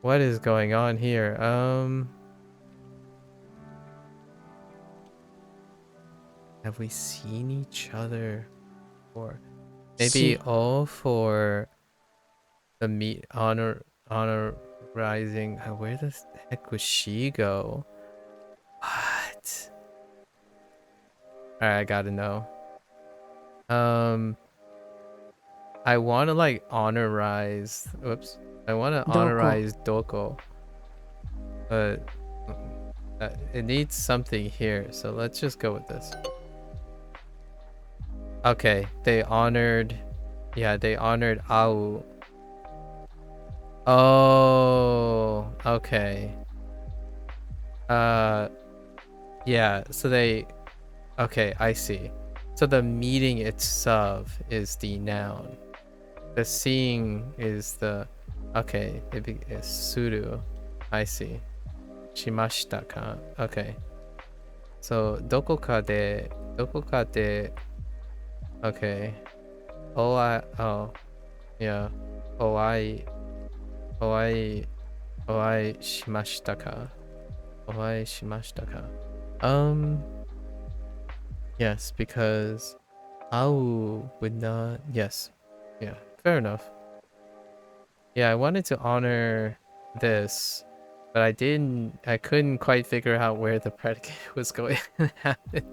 What is going on here? Have we seen each other before? Maybe She. all for the honorizing. Where the heck would she go? What? Alright, I gotta know. I want to like honorize. Oops. I want to honorize Doko, but it needs something here. So let's just go with this. Okay, they honored. Yeah, they honored Au. Oh, okay. Yeah. So they. Okay, I see. So the meeting itself is the noun. The seeing is the. Okay, it's suru. I see. Shimashita ka. Okay. So dokoka de. Okay. Oh, yeah. Owai shimashita ka. Owai shimashita ka. Yes, because Au would not. Yes. Yeah, fair enough. Yeah, I wanted to honor this, but I couldn't quite figure out where the predicate was going to happen.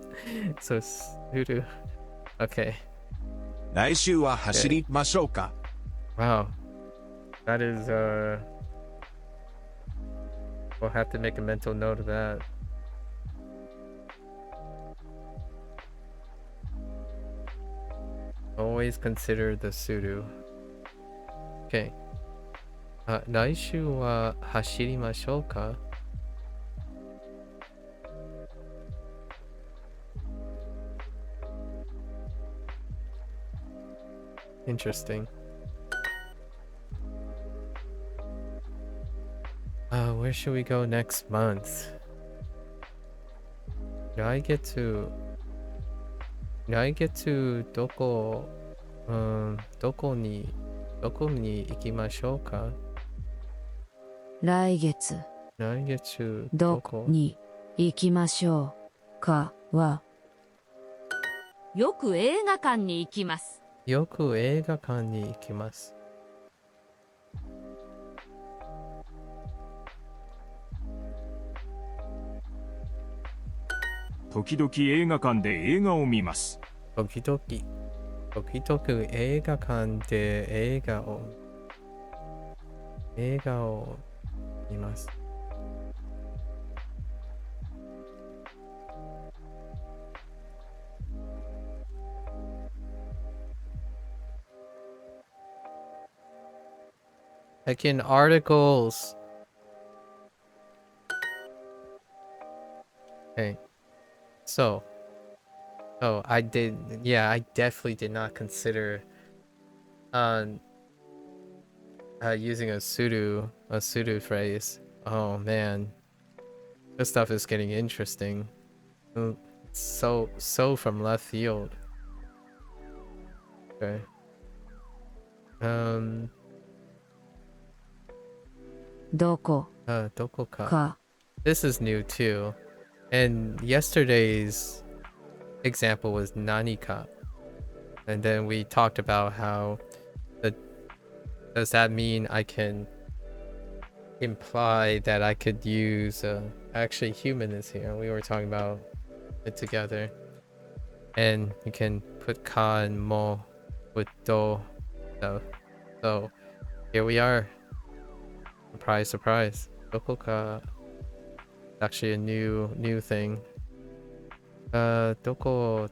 So, Sudu. Okay. 来週は走りましょうか。Wow. That is, we'll have to make a mental note of that. Always consider the sudo. Okay. 来週は走りましょうか? Interesting. Where should we go next month? Do I get to どこに行きましょうか? 来月どこに行きましょうかはよく映画館に行きます。よく映画館に行きます。時々映画館で映画を見ます。時々映画館で映画を見ます。Like in articles. Okay. So I definitely did not consider using a pseudo phrase. Oh man, this stuff is getting interesting. So from left field. Okay. どこか This is new too. And yesterday's example was nanika. And then we talked about how does that mean I can imply that I could use actually human is here. We were talking about it together. And you can put ka and mo with do. So here we are. Surprise, surprise. Dokoka. Actually a new thing. どこ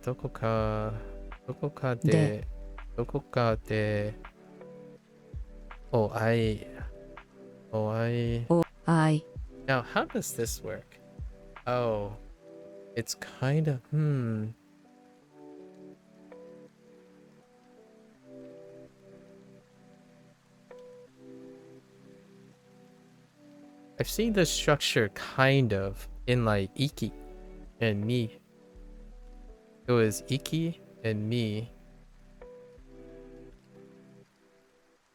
かでお会い Now, how does this work? Oh, it's kind of, I've seen this structure kind of in like Iki and Mi. It was Iki and Mi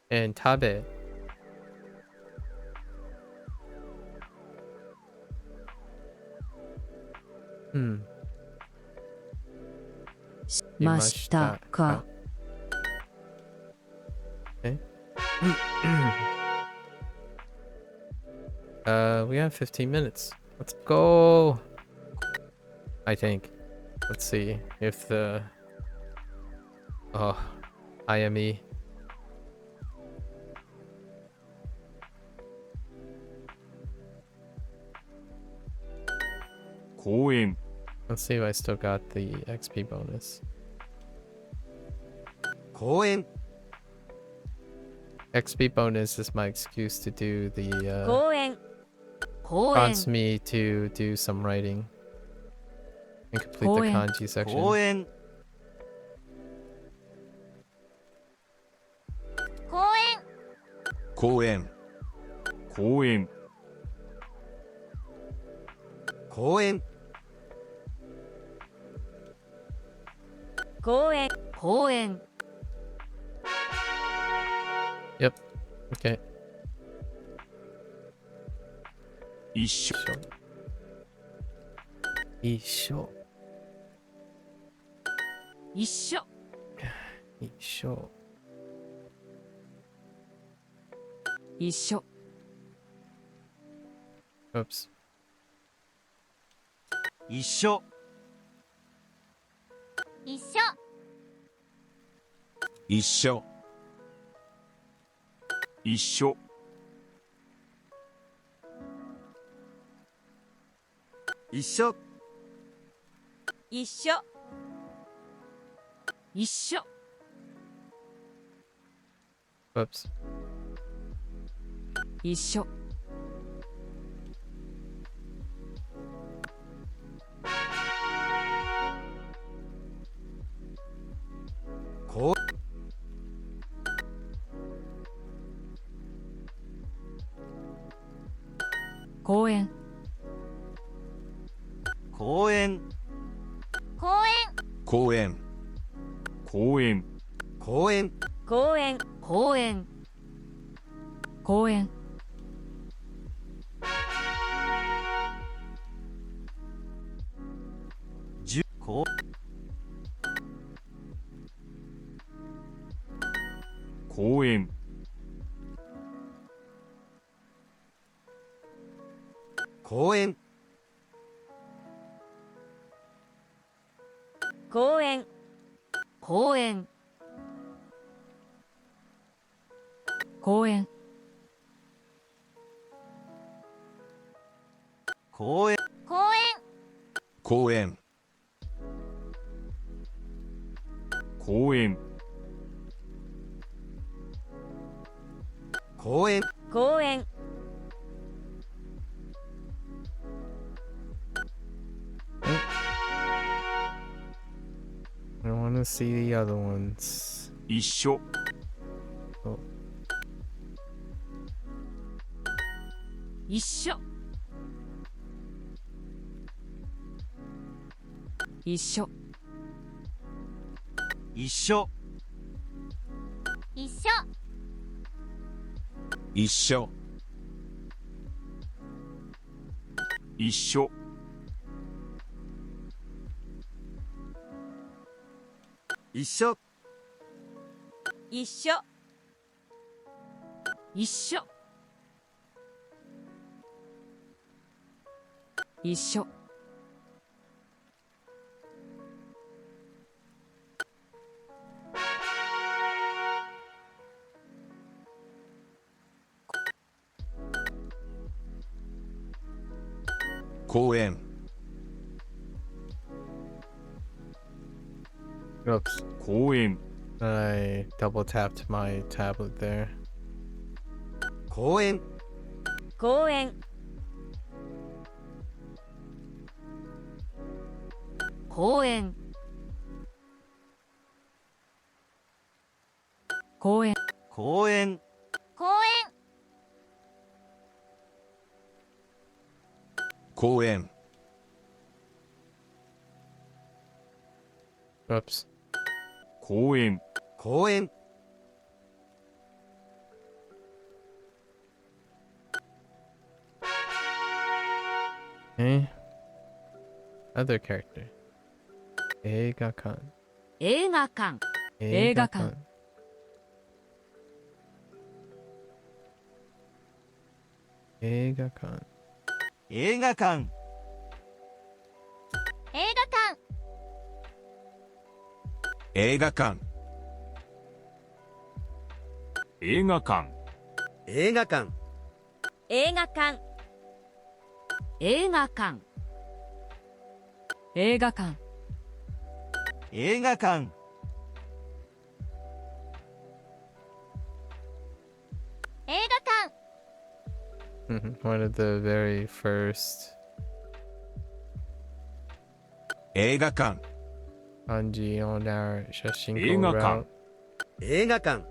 and Tabe. Mashita ka. Okay. We have 15 minutes. Let's go. I think. Let's see if the IME. Let's see if I still got the XP bonus. 公園 XP bonus is my excuse to do the 公園 prompts me to do some writing and complete the kanji section. 公園公園公園公園公園公園 Yep. Okay. 一緒一緒一緒一緒一緒 Oops. 一緒一緒一緒一緒一緒一緒一緒 Whoops. 一緒こ公園公園公園公園公園公園公園公園公園じゅこ公園公園公園公園公園公園公園公園公園公園 I want to see the other ones. 一緒 Oh. 一緒一緒一緒一緒一緒一緒一緒一緒一緒一緒公園 Oops. 公園 I double tapped my tablet there. 公園公園公園公園公園公園公園 Oops. 公園公園 Okay. Other character. 映画館。映画館映画館。映画館。映画館映画館映画館映画館映画館映画館映画館映画館映画館 One of the very first 映画館漢字 on our 写真映画館 route. 映画館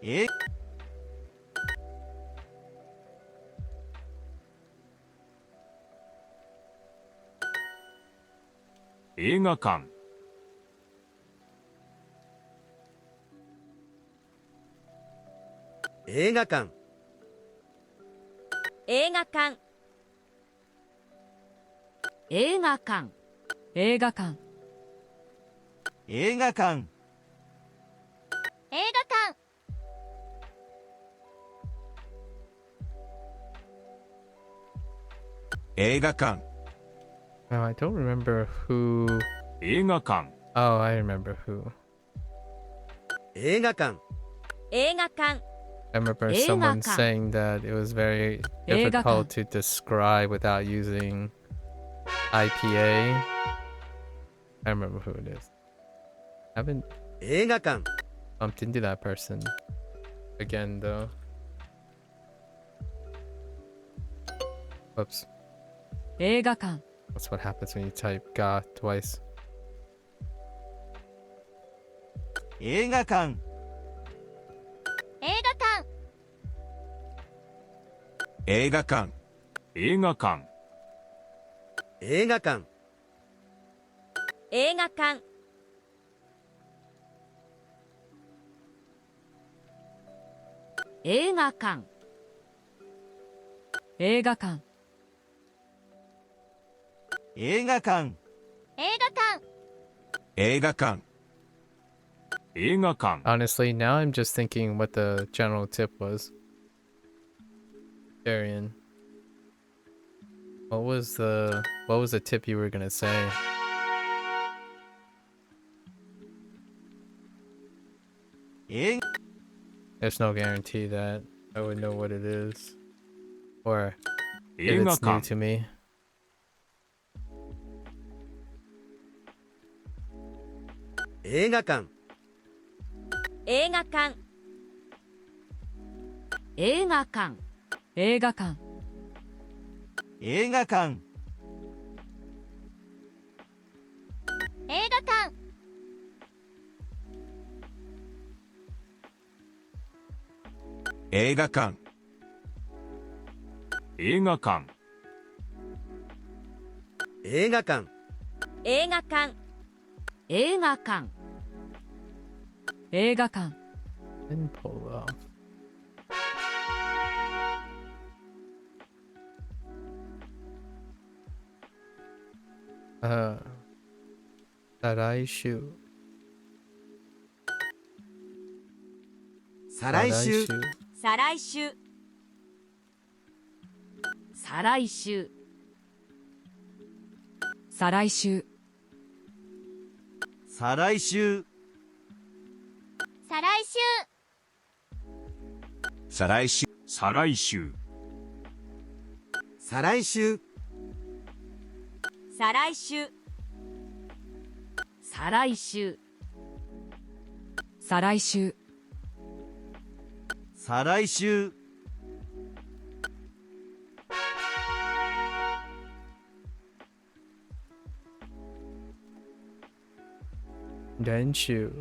え映画館映画館映画館映画館映画館映画館映画館映画館 Now I don't remember who. 映画館 Oh, I remember who. 映画館映画館 I remember 映画 someone 館 saying that it was very 映画館 difficult to describe without using IPA. I remember who it is. I haven't 映画館 bumped into that person again though. Whoops. 映画館 That's what happens when you type ga twice. 映画館映画館映画館映画館映画館映画館映画館映画館映画館映画館映画館映画館 Honestly, now I'm just thinking what the general tip was. Darian. What was the tip you were gonna say? There's no guarantee that I would know what it is. Or if 映画 it's new 館 to me. 映画館映画館映画館映画館映画館映画館映画館映画館映画館映画館映画館映画館 And pull off. That I shoot. 再来週再来週再来週再来週再来週再来週再来週再来週再来週再来週再来週再来週再来週練習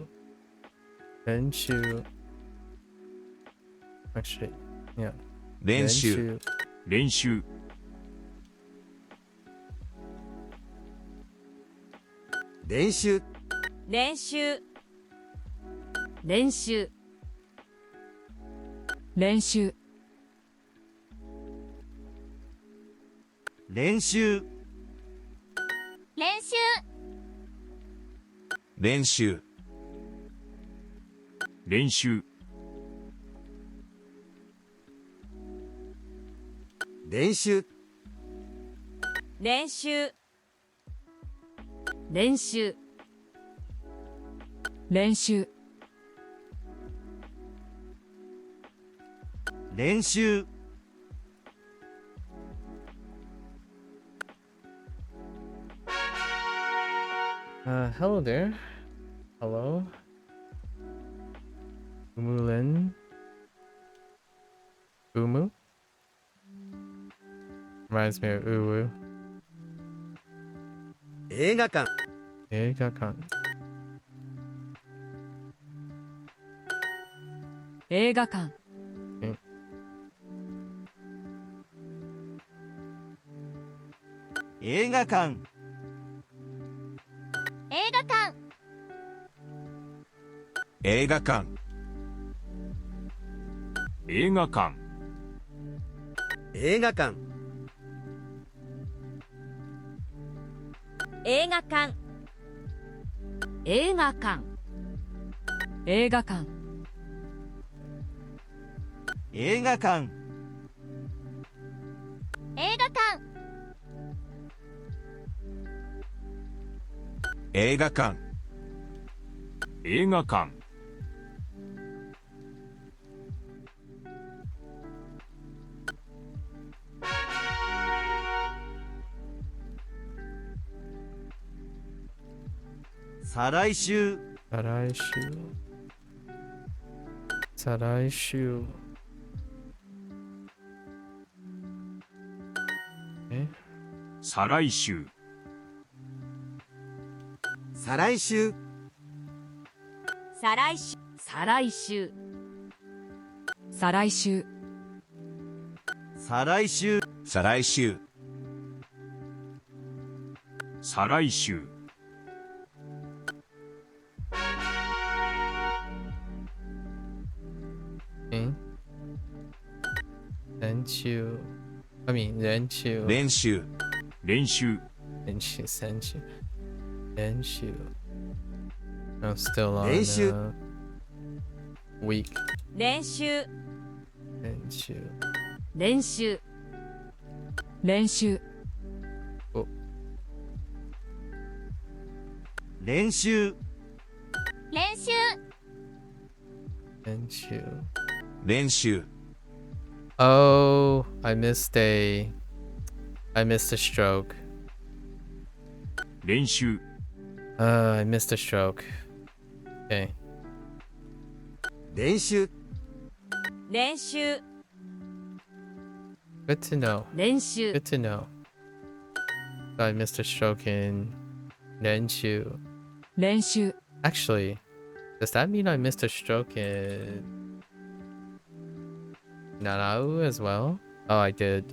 actually yeah 練習練習練習練習練習練習練習練習練習練習練習練習練習練習練習 hello there. Hello. Umulin. Umu. Reminds me of Uwu. 映画館 Eigakan. 映画館映画館映画館映画館映画館映画館映画館映画館映画館映画館映画館映画館映画館再来週再来週再来週再来週再来週再来週再来週再来週再来週再来週再来週 練習 I mean 練習練習練習練習練習練習 I'm still on 練習 week 練習練習練習練習練習練習練習練習 Oh, I missed a stroke. 練習 I missed a stroke. Okay. 練習練習 Good to know. 練習 Good to know. I missed a stroke in 練習. 練習 Actually, does that mean I missed a stroke in Narau as well? Oh, I did.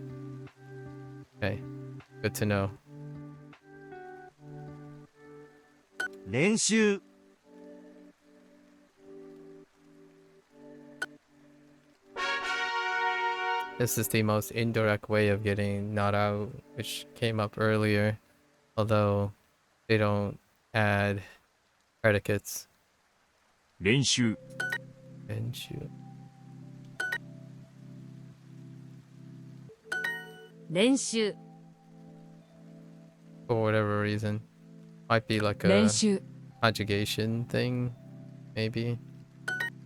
Okay. Good to know. 練習 This is the most indirect way of getting Narau, which came up earlier, although they don't add predicates. 練習 Renju. 練習 For whatever reason. Might be like 練 a 習 conjugation thing, maybe.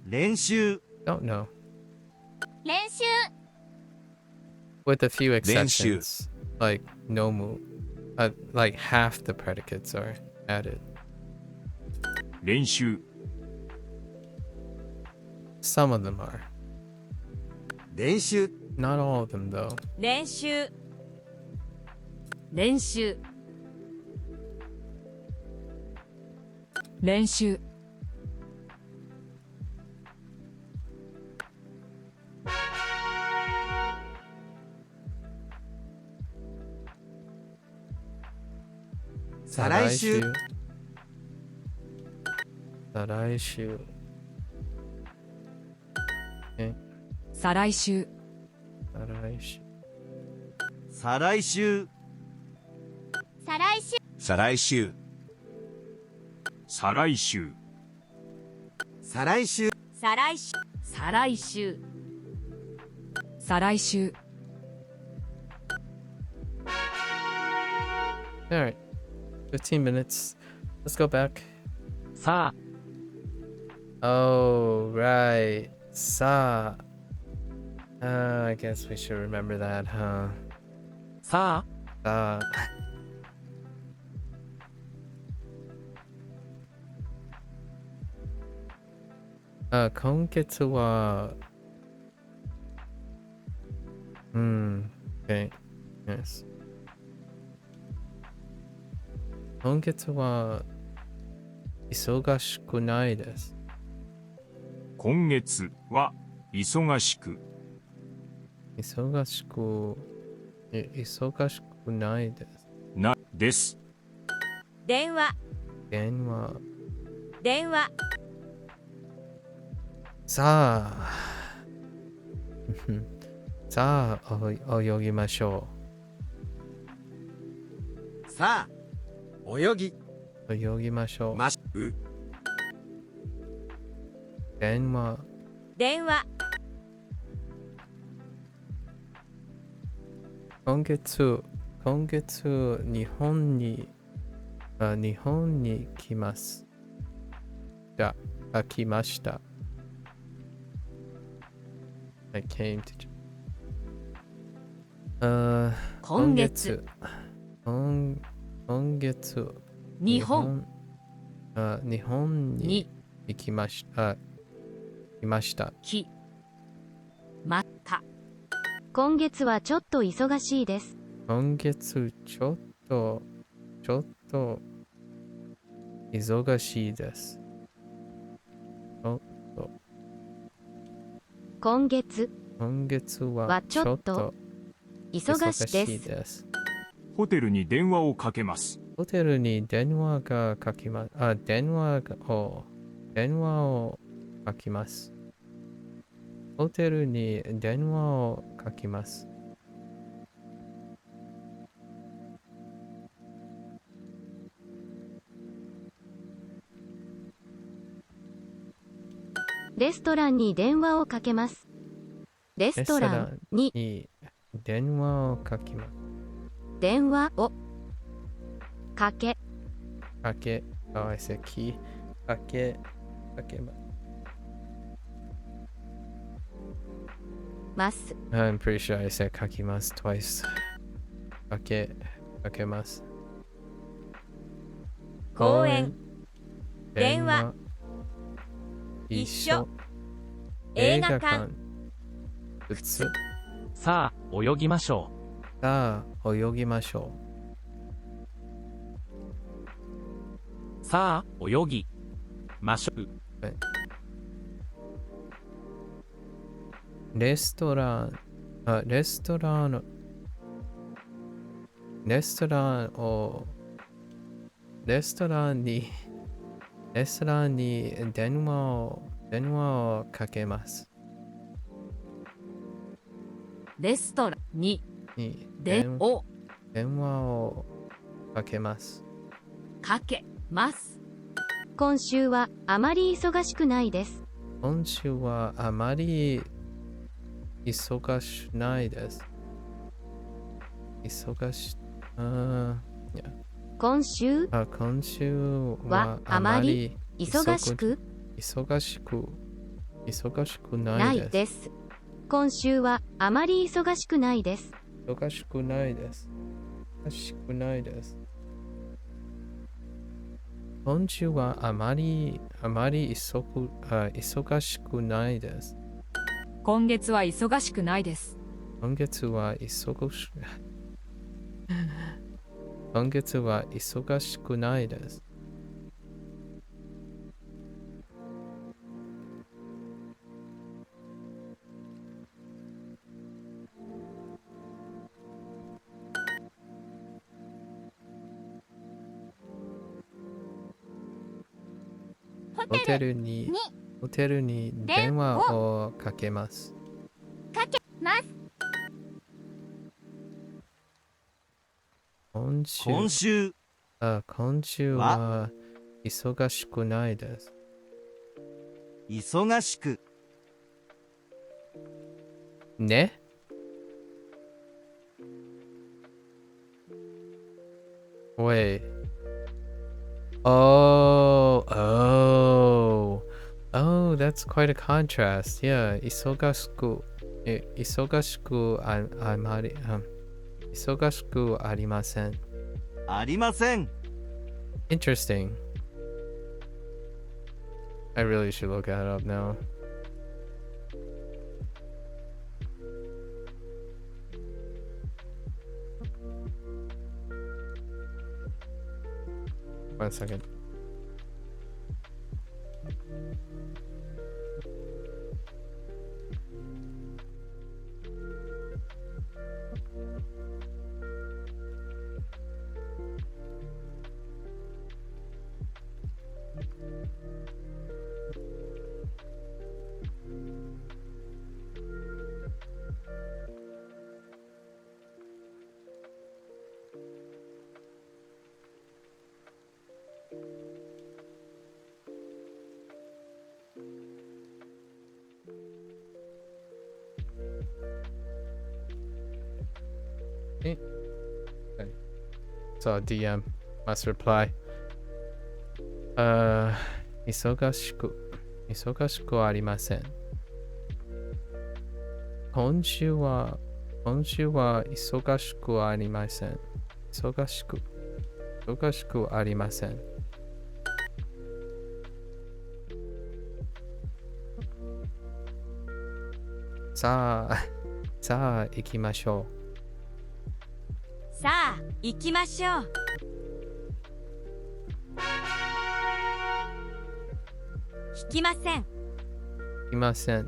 練習 Don't know. 練習 With a few 練習 exceptions, like nomu, like half the predicates are added. 練習 Some of them are. 練習 Not all of them though. 練習練習練習。再来週。再来週。再来週。再来週。再来週。再来週。再来週。再来週。再来週。再来週。再来週。再来週。Alright. 15 minutes. Let's go back. さあ、 Oh, right. Sa. I guess we should remember that, huh? さあ、 Sa. 今月は、okay. Yes. 今月は忙しくないです。今月は忙しく。忙しくないです。です。電話。電話。電話。さあ。さあ、泳ぎましょさあ、泳ぎう。泳ぎましょう。ましゅ。電話。電話。今月、日本に来ます。来ました。I came to... 今月。今月。日本。日本に来ました。き。また。今月はちょっと忙しいです。今月ちょっと忙しいです。今月はちょっと忙しいです。ホテルに電話をかけます。ホテルに電話がかきます。電話をかきます。ホテルに電話をかきます。レストランに電話をかけます。レストランに電話をかきます。電話をかけ。I said key. かけます。I'm pretty sure I said かきます twice. かけます。公園。電話。一緒。映画館。靴。さあ、泳ぎましょさあ、泳ぎましょう。さあ、泳ぎましょう。レストランに電話をかけます。レストランに電話をかけます。かけます。今週はあまり忙しくないです。今週はあまり忙しくないです。今週はあまり忙しくないです。今週はあまり忙しくないです。忙しくないです。今週はあまり忙しくないです。今月は忙しくないです。今月は忙しくないです。ホテルに電話をかけます。今週は忙しくないです。忙しくね。Wait. Oh, that's quite a contrast. Yeah, 忙しくありません。ありません。Interesting. I really should look that up now. One second. Okay. So DM must reply. 忙しくありません。今週は忙しくありません。忙しくありません。さあ行きましょう。さあ行きましょう。引きません。いません。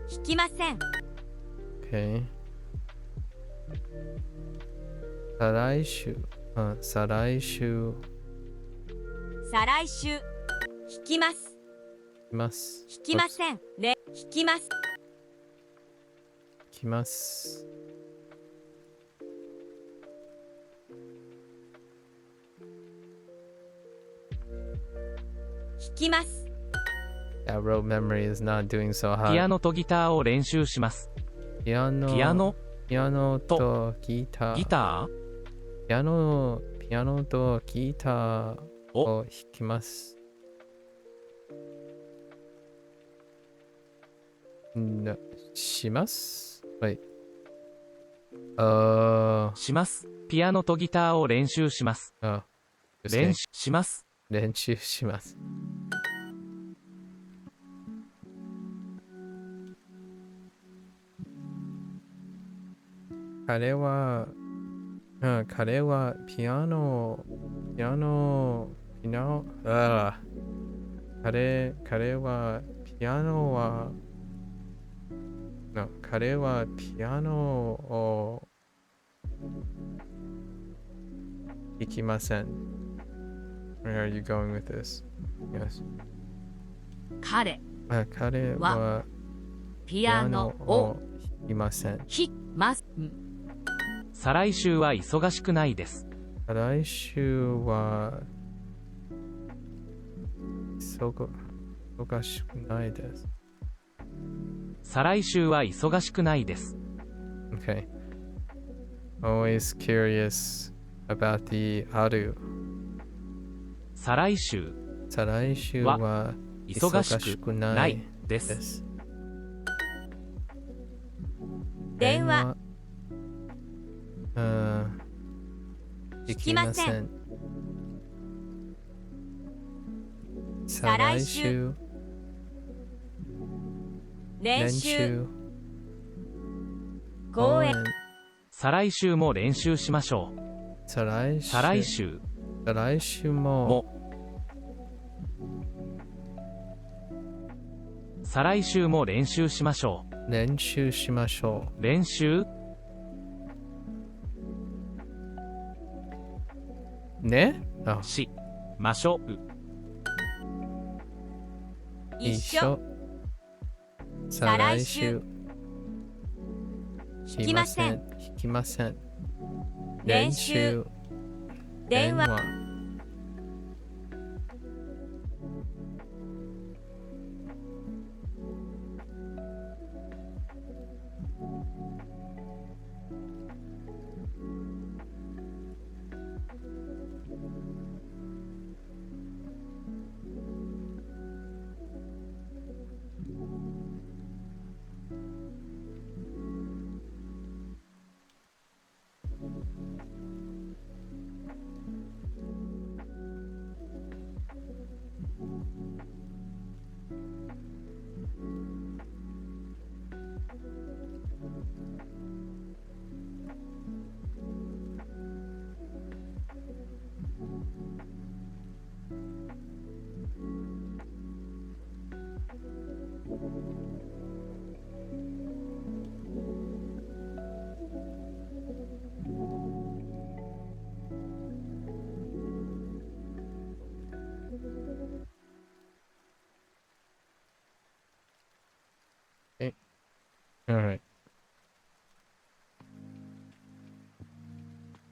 引きません。 Okay. 再来週。再来週引きます。引きません。引きます。引きます。引きます。That rote memory is not doing so hot. ピアノとギターを練習します。ピアノとギター。ギター？ピアノとギターを弾きます。します？ Wait. します。ピアノとギターを練習します。練習します。練習します。彼はピアノ、彼はピアノを弾きません。Where are you going with this? Yes. 彼はピアノを弾きません。弾きます。再来週は忙しくないです。再来週は忙しくないです。再来週は忙しくないです。Okay. Always curious about the aru. 再来週は忙しくないです。電話できません。再来週練習公演。再来週も練習しましょう。再来週も再来週も練習しましょう。練習しましょう。練習ね？しましょう。一緒。再来週。引きません。引きません。練習。電話。Alright.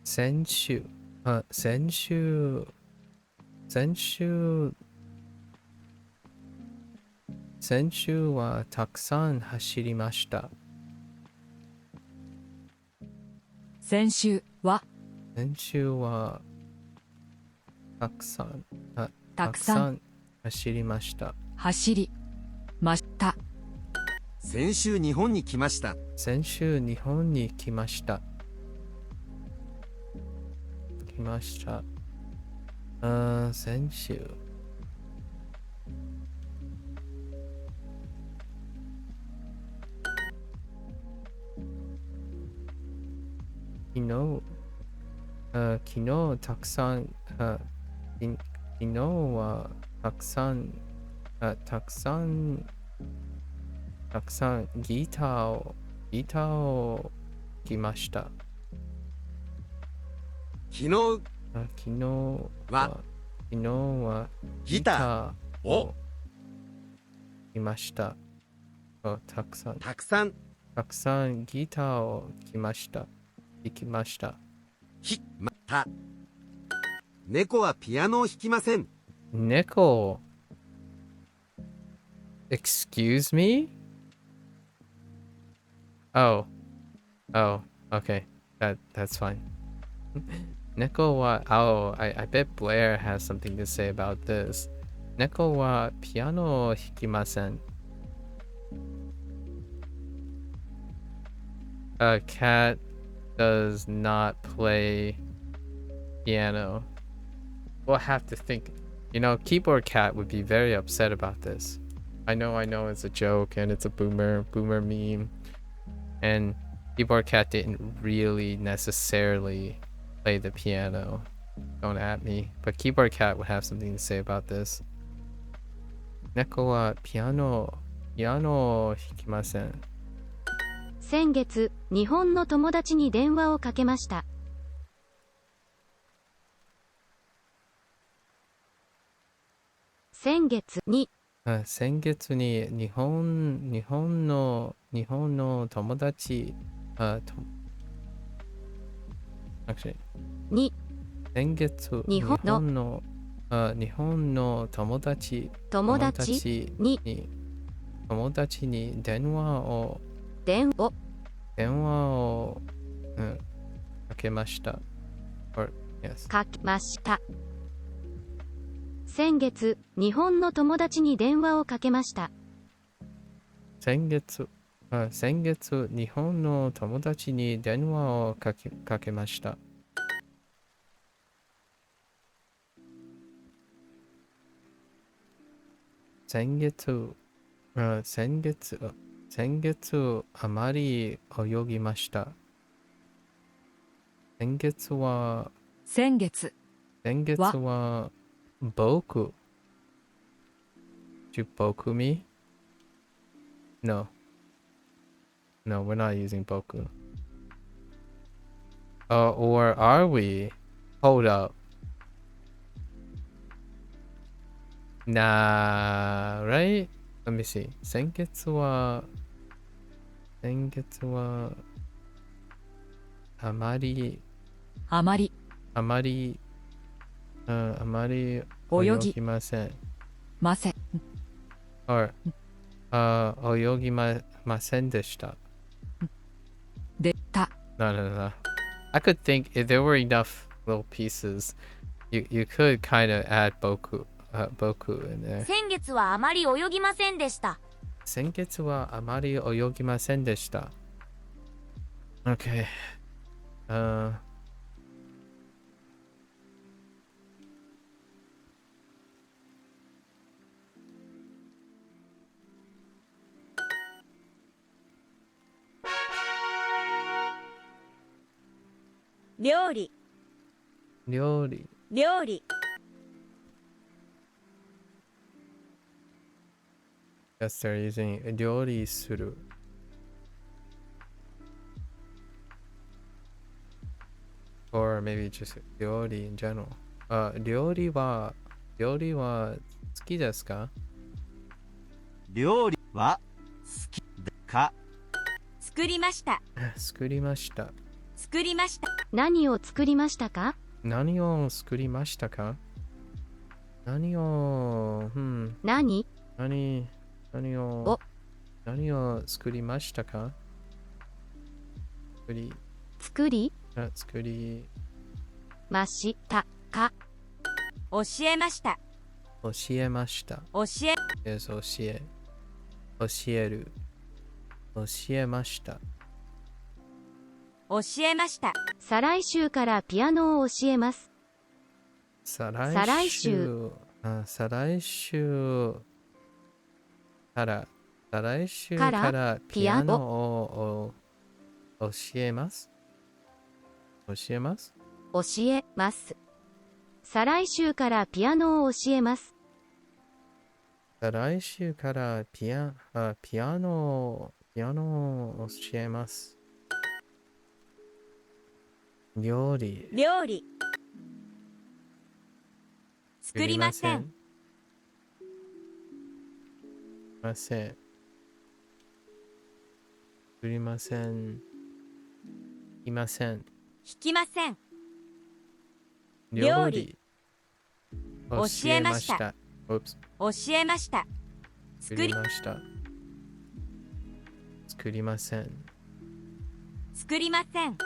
先週はたくさん走りました。先週はたくさん走りました。走りました。先週日本に来ました。先週日本に来ました。先週昨日たくさん昨日はたくさんギターを来ました。昨日はギターを来ました。たくさんギターを弾きました。また猫はピアノを弾きません。猫 Excuse me? Oh, okay. That's fine. Neko wa I bet Blair has something to say about this. Neko wa piano o hikimasen. A cat does not play piano. We'll have to think. Keyboard cat would be very upset about this. I know it's a joke and it's a boomer meme. And Keyboard Cat didn't really necessarily play the piano. Don't at me. But Keyboard Cat would have something to say about this. Neko wa pianoを弾きません。先月、日本の友達に電話をかけました。先月に日本の友達に先月日本の友達に電話をかけました。かけました。先月、日本の友達に電話をかけました。先月、日本の友達に電話をかけました。先月、あまり泳ぎました。先月は僕 Do boku me? No, we're not using boku. Or are we? Hold up. Nah, right? Let me see. 先月はあまりあまりあまり泳ぎません。ません or 泳ぎませんでした。でた No. I could think if there were enough little pieces, you could kind of add boku in there. 先月はあまり泳ぎませんでした。先月はあまり泳ぎませんでした。Okay. 料理料理料理 Yes, they're using 料理する。Or maybe just 料理 in general. 料理は好きですか？料理は好きか。作りました作りました。作りました。何を作りましたか？何を作りましたか？何を何を作りましたか？作りましたか？教えました教えました。教え Yes, 教える。教えました。教えました。再来週からピアノを教えます。再来週からピアノを教えます。教えます。教えます。再来週からピアノを教えます。再来週からピアノを教えます。料理作りません作りませんいません弾きません料理教えました Oops 教えました作りました作りません作りません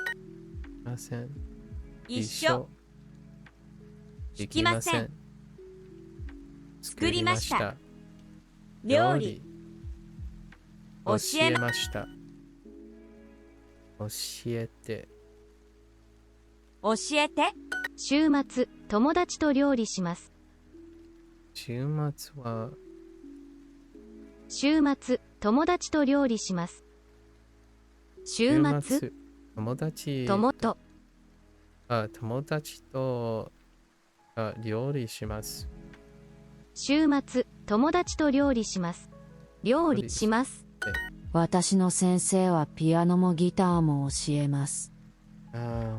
一緒できません作りました料理教えました教えて週末友達と料理します。週末友達と料理します。週末友達と料理します。週末友達と料理します。料理します。私の先生はピアノもギターも教えます。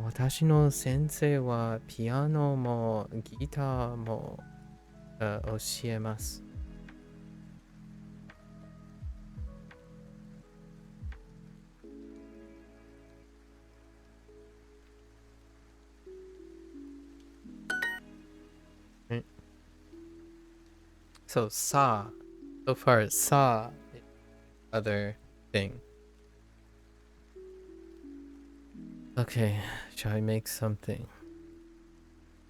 私の先生はピアノもギターも教えます。So saw so far saw other thing. Okay, shall I make something?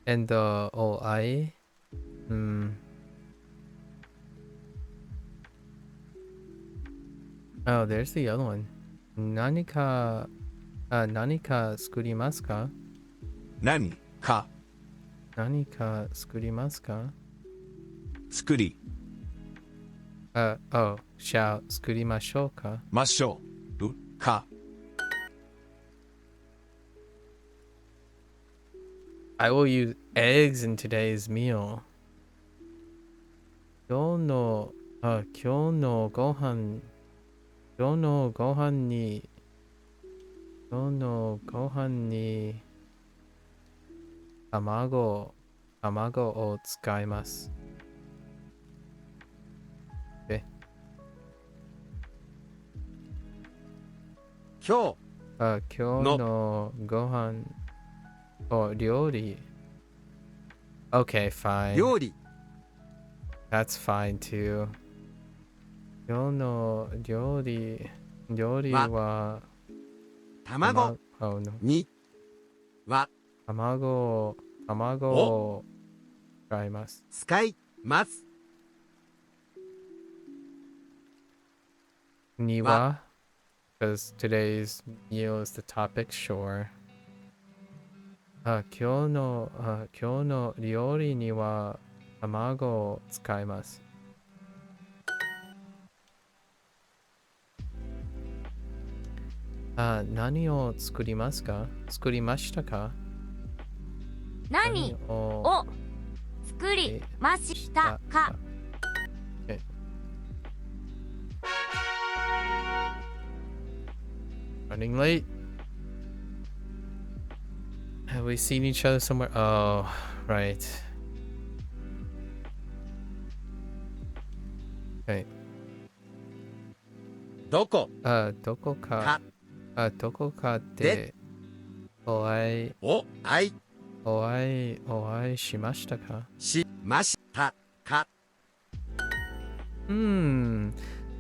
And the I Oh, there's the other one. 何か作りますか？何か作りますか？作り shall 作りましょうか？ましょうか I will use eggs in today's meal. 今日のご飯に卵を使います。今日今日のご飯お料理 Okay, fine. 料理 That's fine too. 今日の料理は卵 Oh no. には卵を使います。使います。には because today's meal is the topic, sure. 今日の料理には卵を使います。何を作りますか？作りましたか？何を作りましたか？ Okay. Running late. Have we seen each other somewhere? Oh, right. Okay. どこどこかでお会いしましたか？しましたか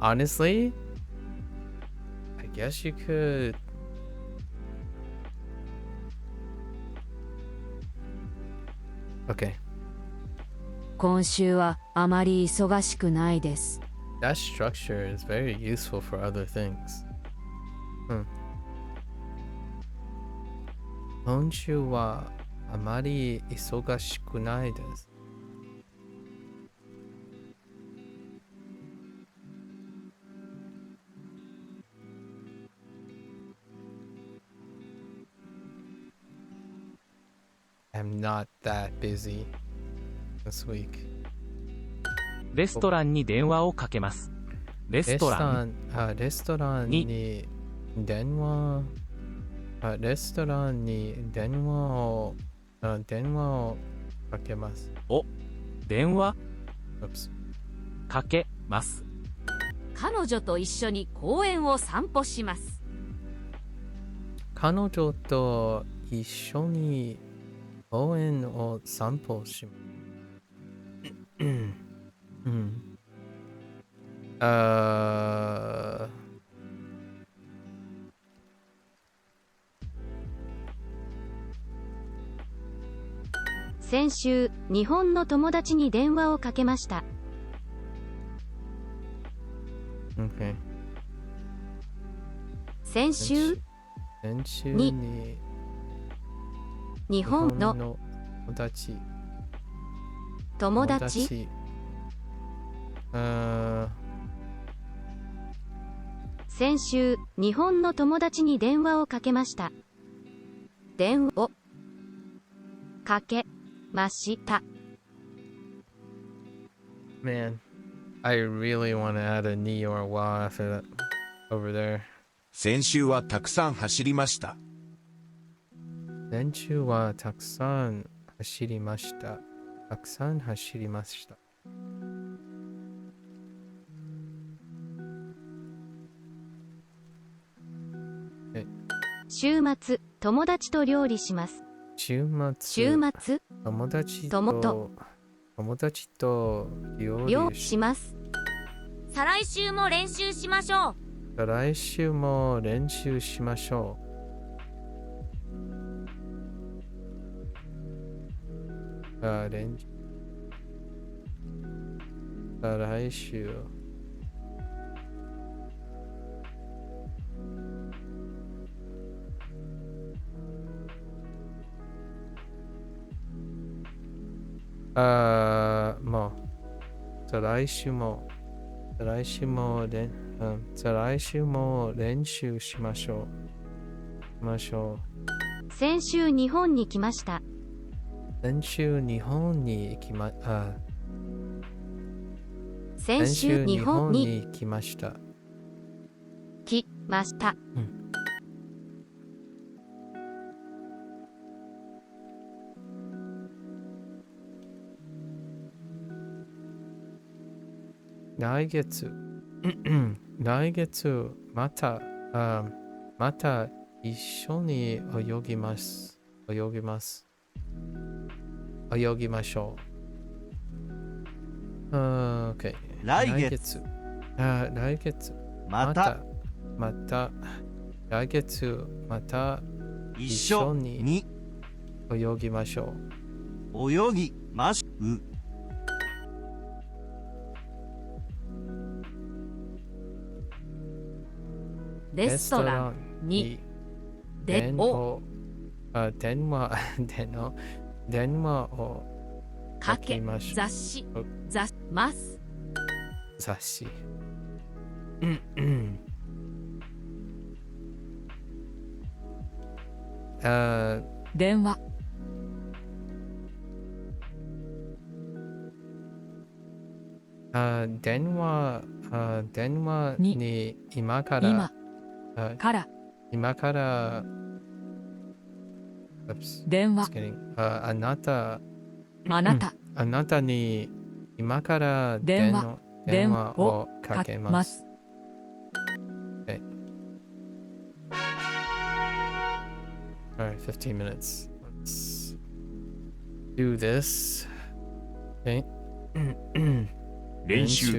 Honestly, I guess you could. Okay. 今週はあまり忙しくないです。That structure is very useful for other things. 今週はあまり忙しくないです。I'm not that busy this week. レストランに電話をかけます。レストランに電話をかけます。電話 Oops. かけます。彼女と一緒に公園を散歩します。彼女と一緒に公園を散歩します。先週、日本の友達に電話をかけました。Okay. 先週に日本の友達先週、日本の友達に電話をかけました。電話をかけました。Man, I really want to add a ni or a wa after that over there. 先週はたくさん走りました。先週はたくさん走りました。週末、友達と料理します。週末、友達と料理します。再来週も練習しましょう。来週も練習しましょう。来週。もう、再来週も練習しましょう。先週日本に来ました。先週日本に来ました。来月またまた一緒に泳ぎます。泳ぎます。泳ぎましょう。OK。来月。来月。また。また。来月、また一緒に泳ぎましょう。泳ぎましょう。レストランに電話をかけ雑誌ます雑誌電話電話に今から電話あなたに今から電話をかけます。Okay. Alright, 15 minutes. Let's do this. Okay. 練習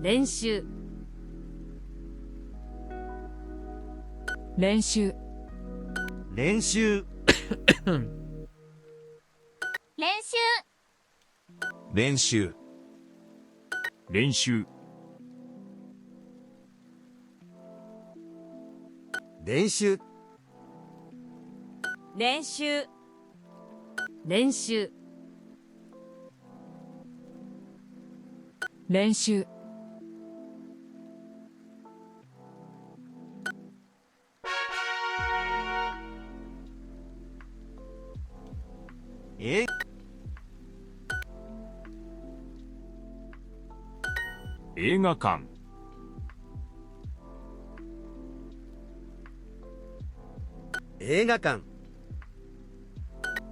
練習練習練習練習練習練習練習練習練習練習映画館映画館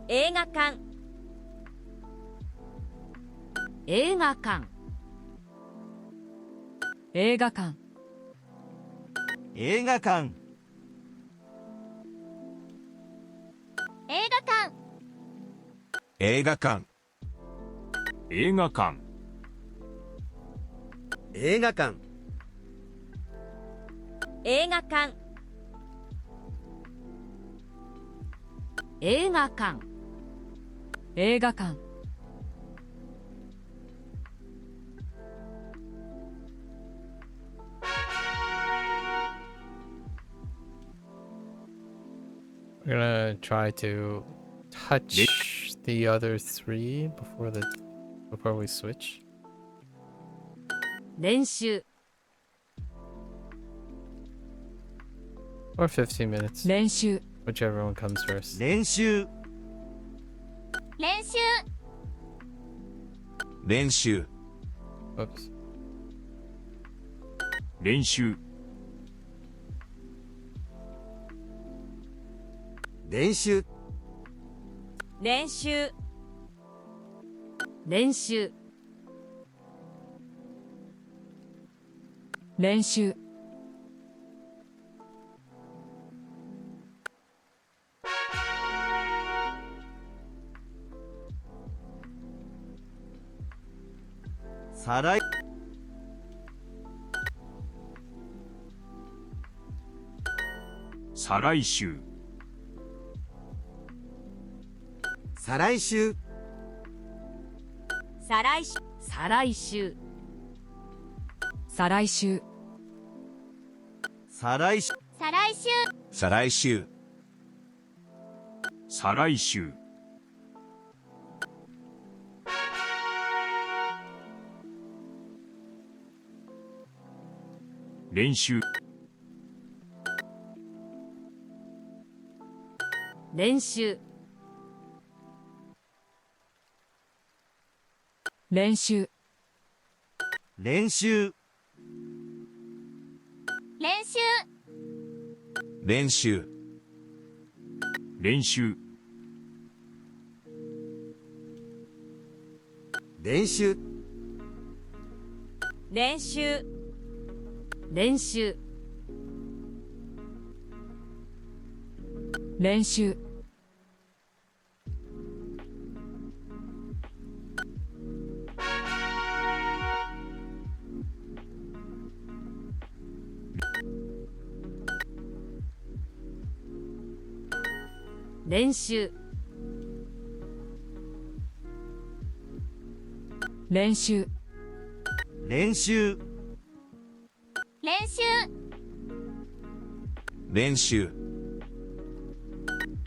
映画館映画館映画館映画館映画館映画館映画館映画館映画館映画館映画館 We're gonna try to touch the other three before we switch. 練習 Or 15 minutes. 練習 Whichever one comes first. 練習練習練習 Oops. 練習練習練習練習練習再来再来週再来週再来週再来週再来週再来週再来週再来週再来週練習練習練習練習練習練習練習練習練習練習練習練習練習練習練習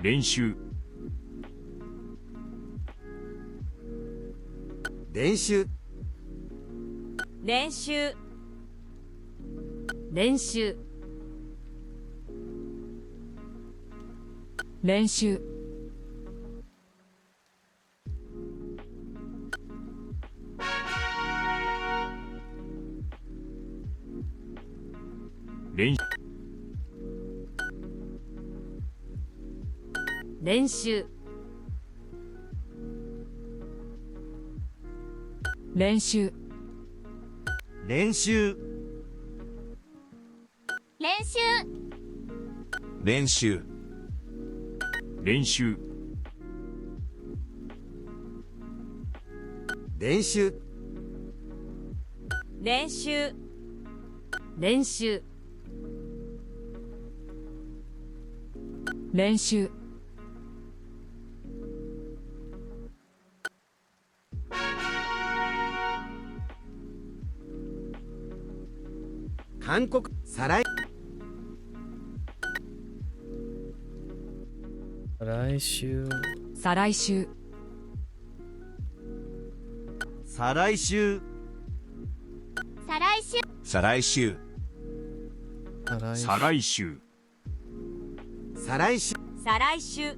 練習練習練習練習練習練習練練習練習練習練習練習練習練習練習練習練習韓国再来来週再来週再来週再来週再来週再来週再来週再来週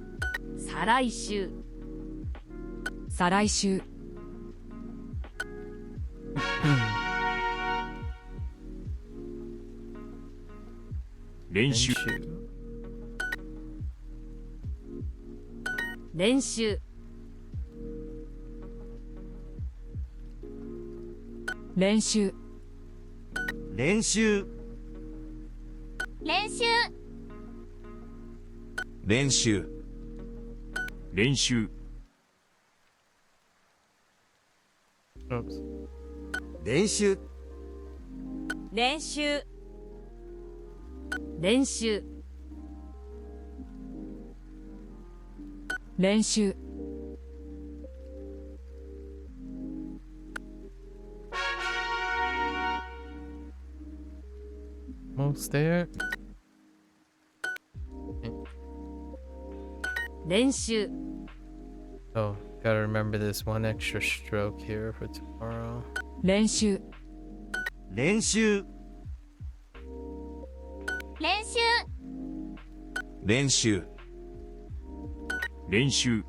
再来週再来週練習練習練習練習練習練習練習練習練習練習練習Almost there. 練習 Oh, gotta remember this one extra stroke here for tomorrow. 練習練習練習練習練習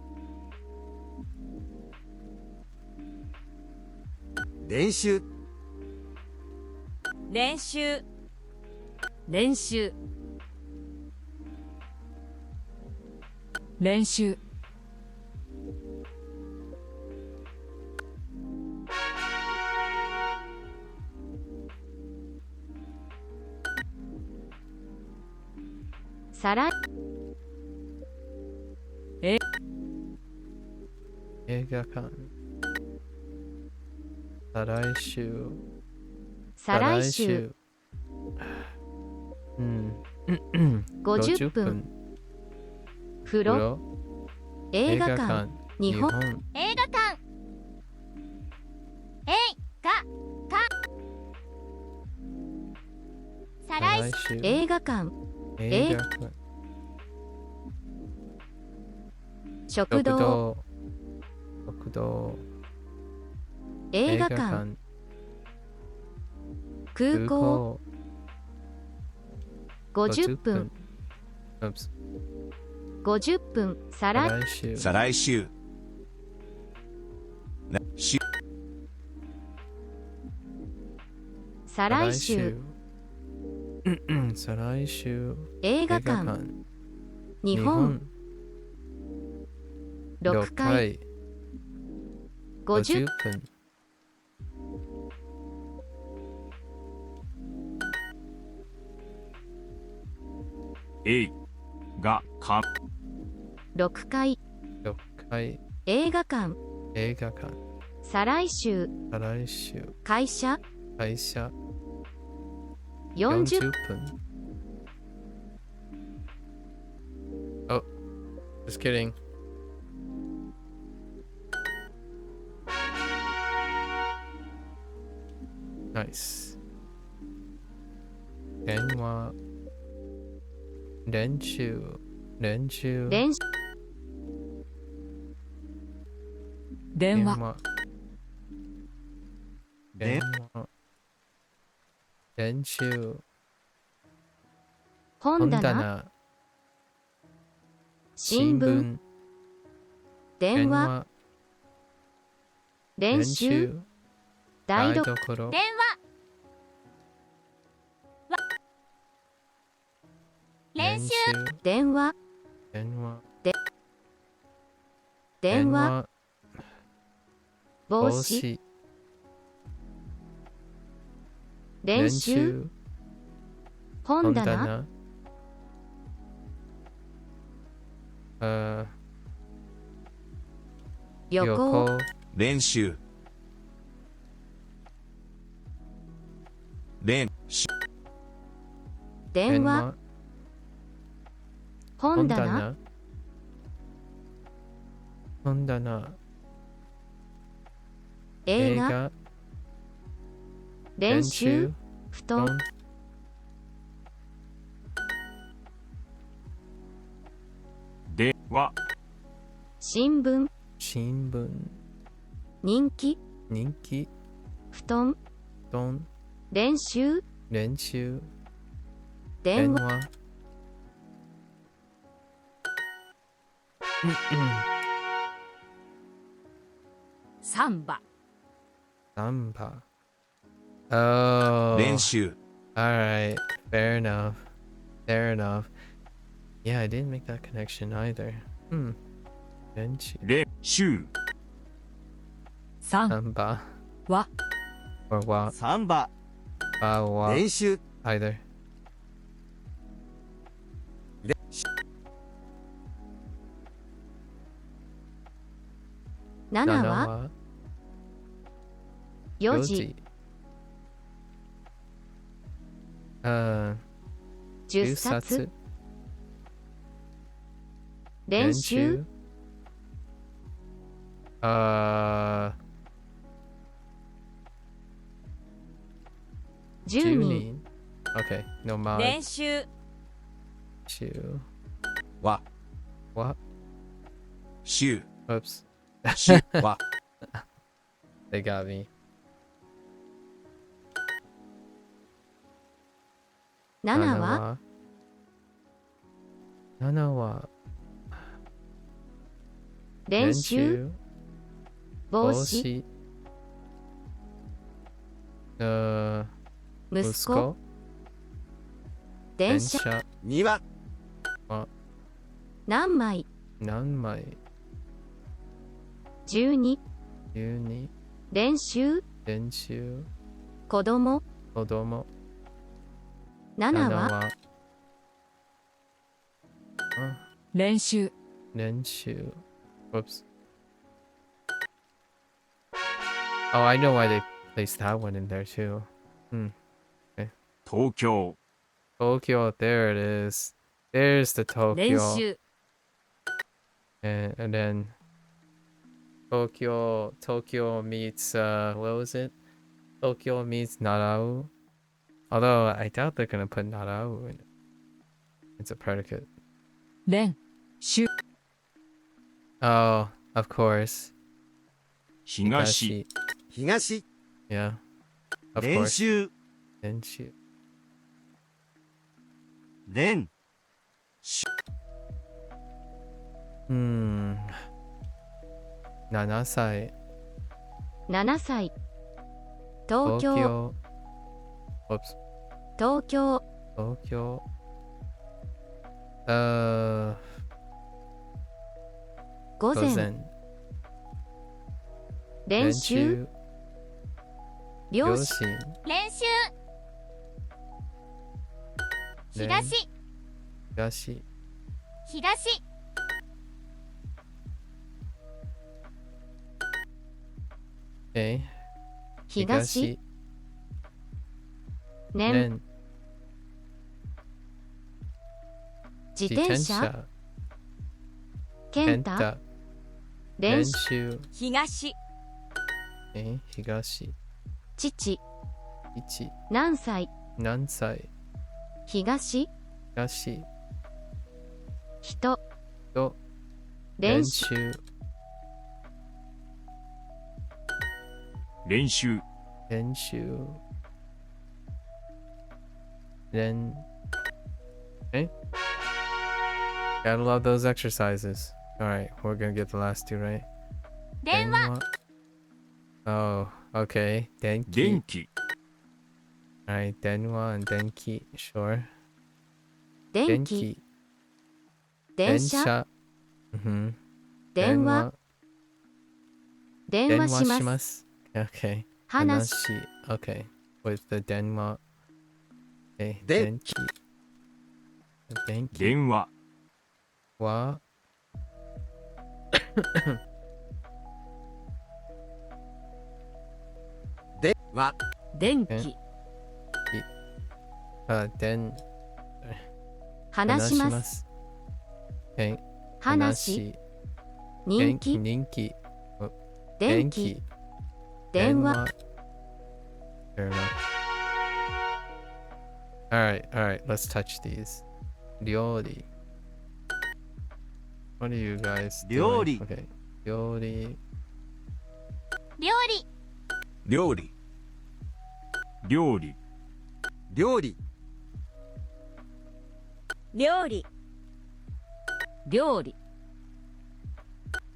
練習練習練習練習再来映画館再来週再来週うん50分風呂映画館日本映画館映画館再来週週映画館映画館食堂食堂映画館空港50分50分再来来週再来週し再来週再来週映画館日本6回50分映画館6回6回映画館映画館再来週再来週会社会社40 40分 Oh, just kidding. Nice. 電話練習練習練電話電話練習本棚新聞電話練習台所電話練習電話電話電話帽子練習本棚旅行練習練習電話本棚本棚映画練習布団では新聞新聞人気人気布団布団練習練習電話話サンバサンバ Oh 練習 Alright, fair enough. Fair enough. Yeah, I didn't make that connection either. Bench 練習サン Samba は or what? サンバ What? 練習 Either. 7は4時10冊練習10 人 Okay, no mod. 練習 は What? 週 Oops. 週は They got me. 7は7は練習帽子息息子電車2は何枚何枚12 12練習練習子供子供7は練習練習 Whoops. Oh, I know why they placed that one in there too. 東京 Tokyo, there it is. There's the 練 Tokyo. 習 And then Tokyo meets what was it? Tokyo meets Narau. Although I doubt they're gonna put Narau in it. It's a predicate. 練習 Oh, of course. 東 東 Yeah. Of 練 course. 習 Denshu. 練 7歳7歳東京 Whoops. 東京 Tokyo. 午前午前練習両親親。練習東東。東。Okay. 東。年。 年。自転車。健太。練練習。習。東。東。父。一。何歳。何歳。東。東。人。と。練習。練習。練習。練。Okay. Gotta love those exercises. Alright, we're gonna get the last two right. 電話。 Oh, okay. 電気。電気。 Alright, 電話 and 電気. Sure. 電気。電車。 Mm-hmm. 電話。電話します。 Okay. 話。 Okay. With the 電話. Okay. 電気。電気。電話。はでは電気。話します。 Okay. 話。人気。人気。電気。電話。 Fair enough. Alright, let's touch these. 料理. What are you guys doing? 料理。 Okay. 料理. 料理。料理料理。料理料理。料理。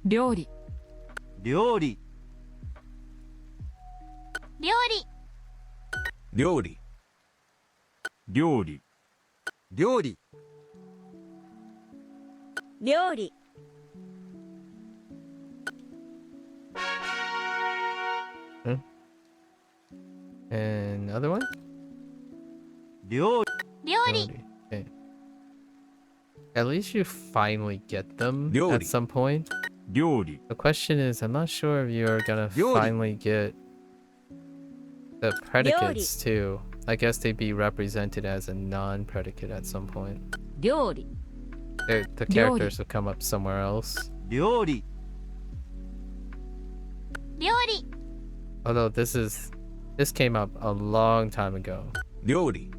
料理。料理料理。料理料理。料理料理。 And other one? 料理料理。 Okay. At least you finally get them 料理。 at some point. 料理。 The question is, I'm not sure if you're gonna 料理。 finally get the predicates too. I guess they'd be represented as a non-predicate at some point. 料理。 The characters will come up somewhere else. 料理料理。 Although this came up a long time ago. 料理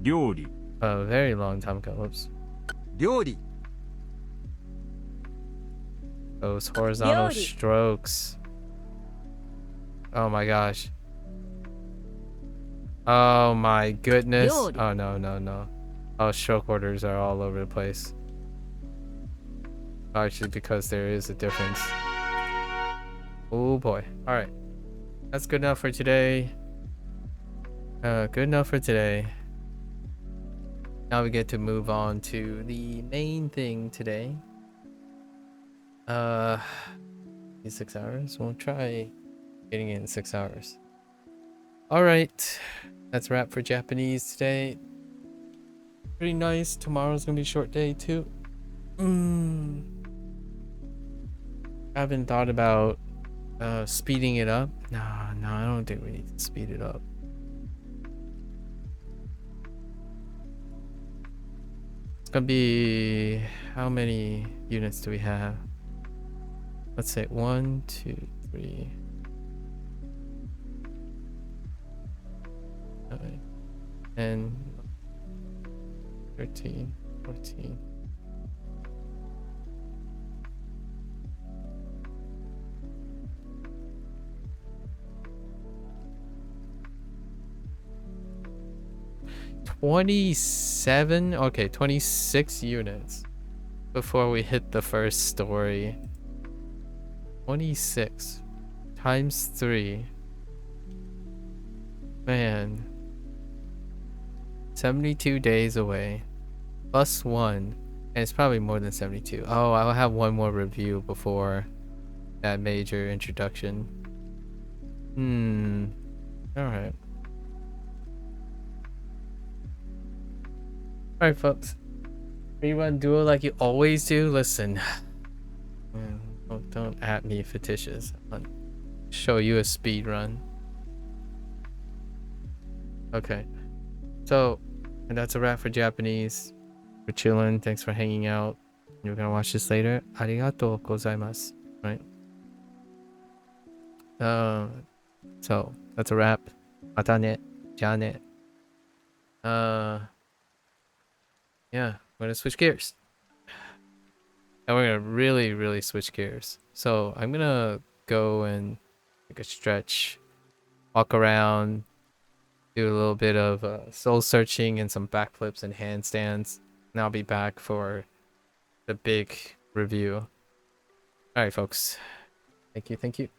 料理。 A very long time ago. Whoops. 料理 Those horizontal Ryori. strokes. Oh my gosh. Oh my goodness. Ryori. Oh no. Oh, stroke orders are all over the place. Actually, because there is a difference. Oh boy. Alright. That's good enough for today. Good enough for today. Now we get to move on to the main thing today. These 6 hours? We'll try getting it in 6 hours. Alright. That's a wrap for Japanese today. Pretty nice. Tomorrow's gonna be a short day too. I haven't thought about speeding it up. No, I don't think we need to speed it up. It's gonna be, how many units do we have? Let's say 1, 2, 3, 9, 10, 13, 14. Okay, 26 units before we hit the first story. 26 times 3. Man. 72 days away. Plus 1. And it's probably more than 72. Oh, I'll have one more review before that major introduction. Alright. Alright, folks. Rerun Duo like you always do? Listen. Don't at me fetishes. I'll show you a speed run. Okay. So, and that's a wrap for Japanese. We're chilling. Thanks for hanging out. You're gonna watch this later. Arigatou gozaimasu. Right? So that's a wrap. Mata ne. Ja ne. Yeah, we're gonna switch gears. And we're gonna really switch gears. So I'm gonna go and take a stretch, walk around, do a little bit of soul searching and some backflips and handstands. And I'll be back for the big review. All right, folks. Thank you.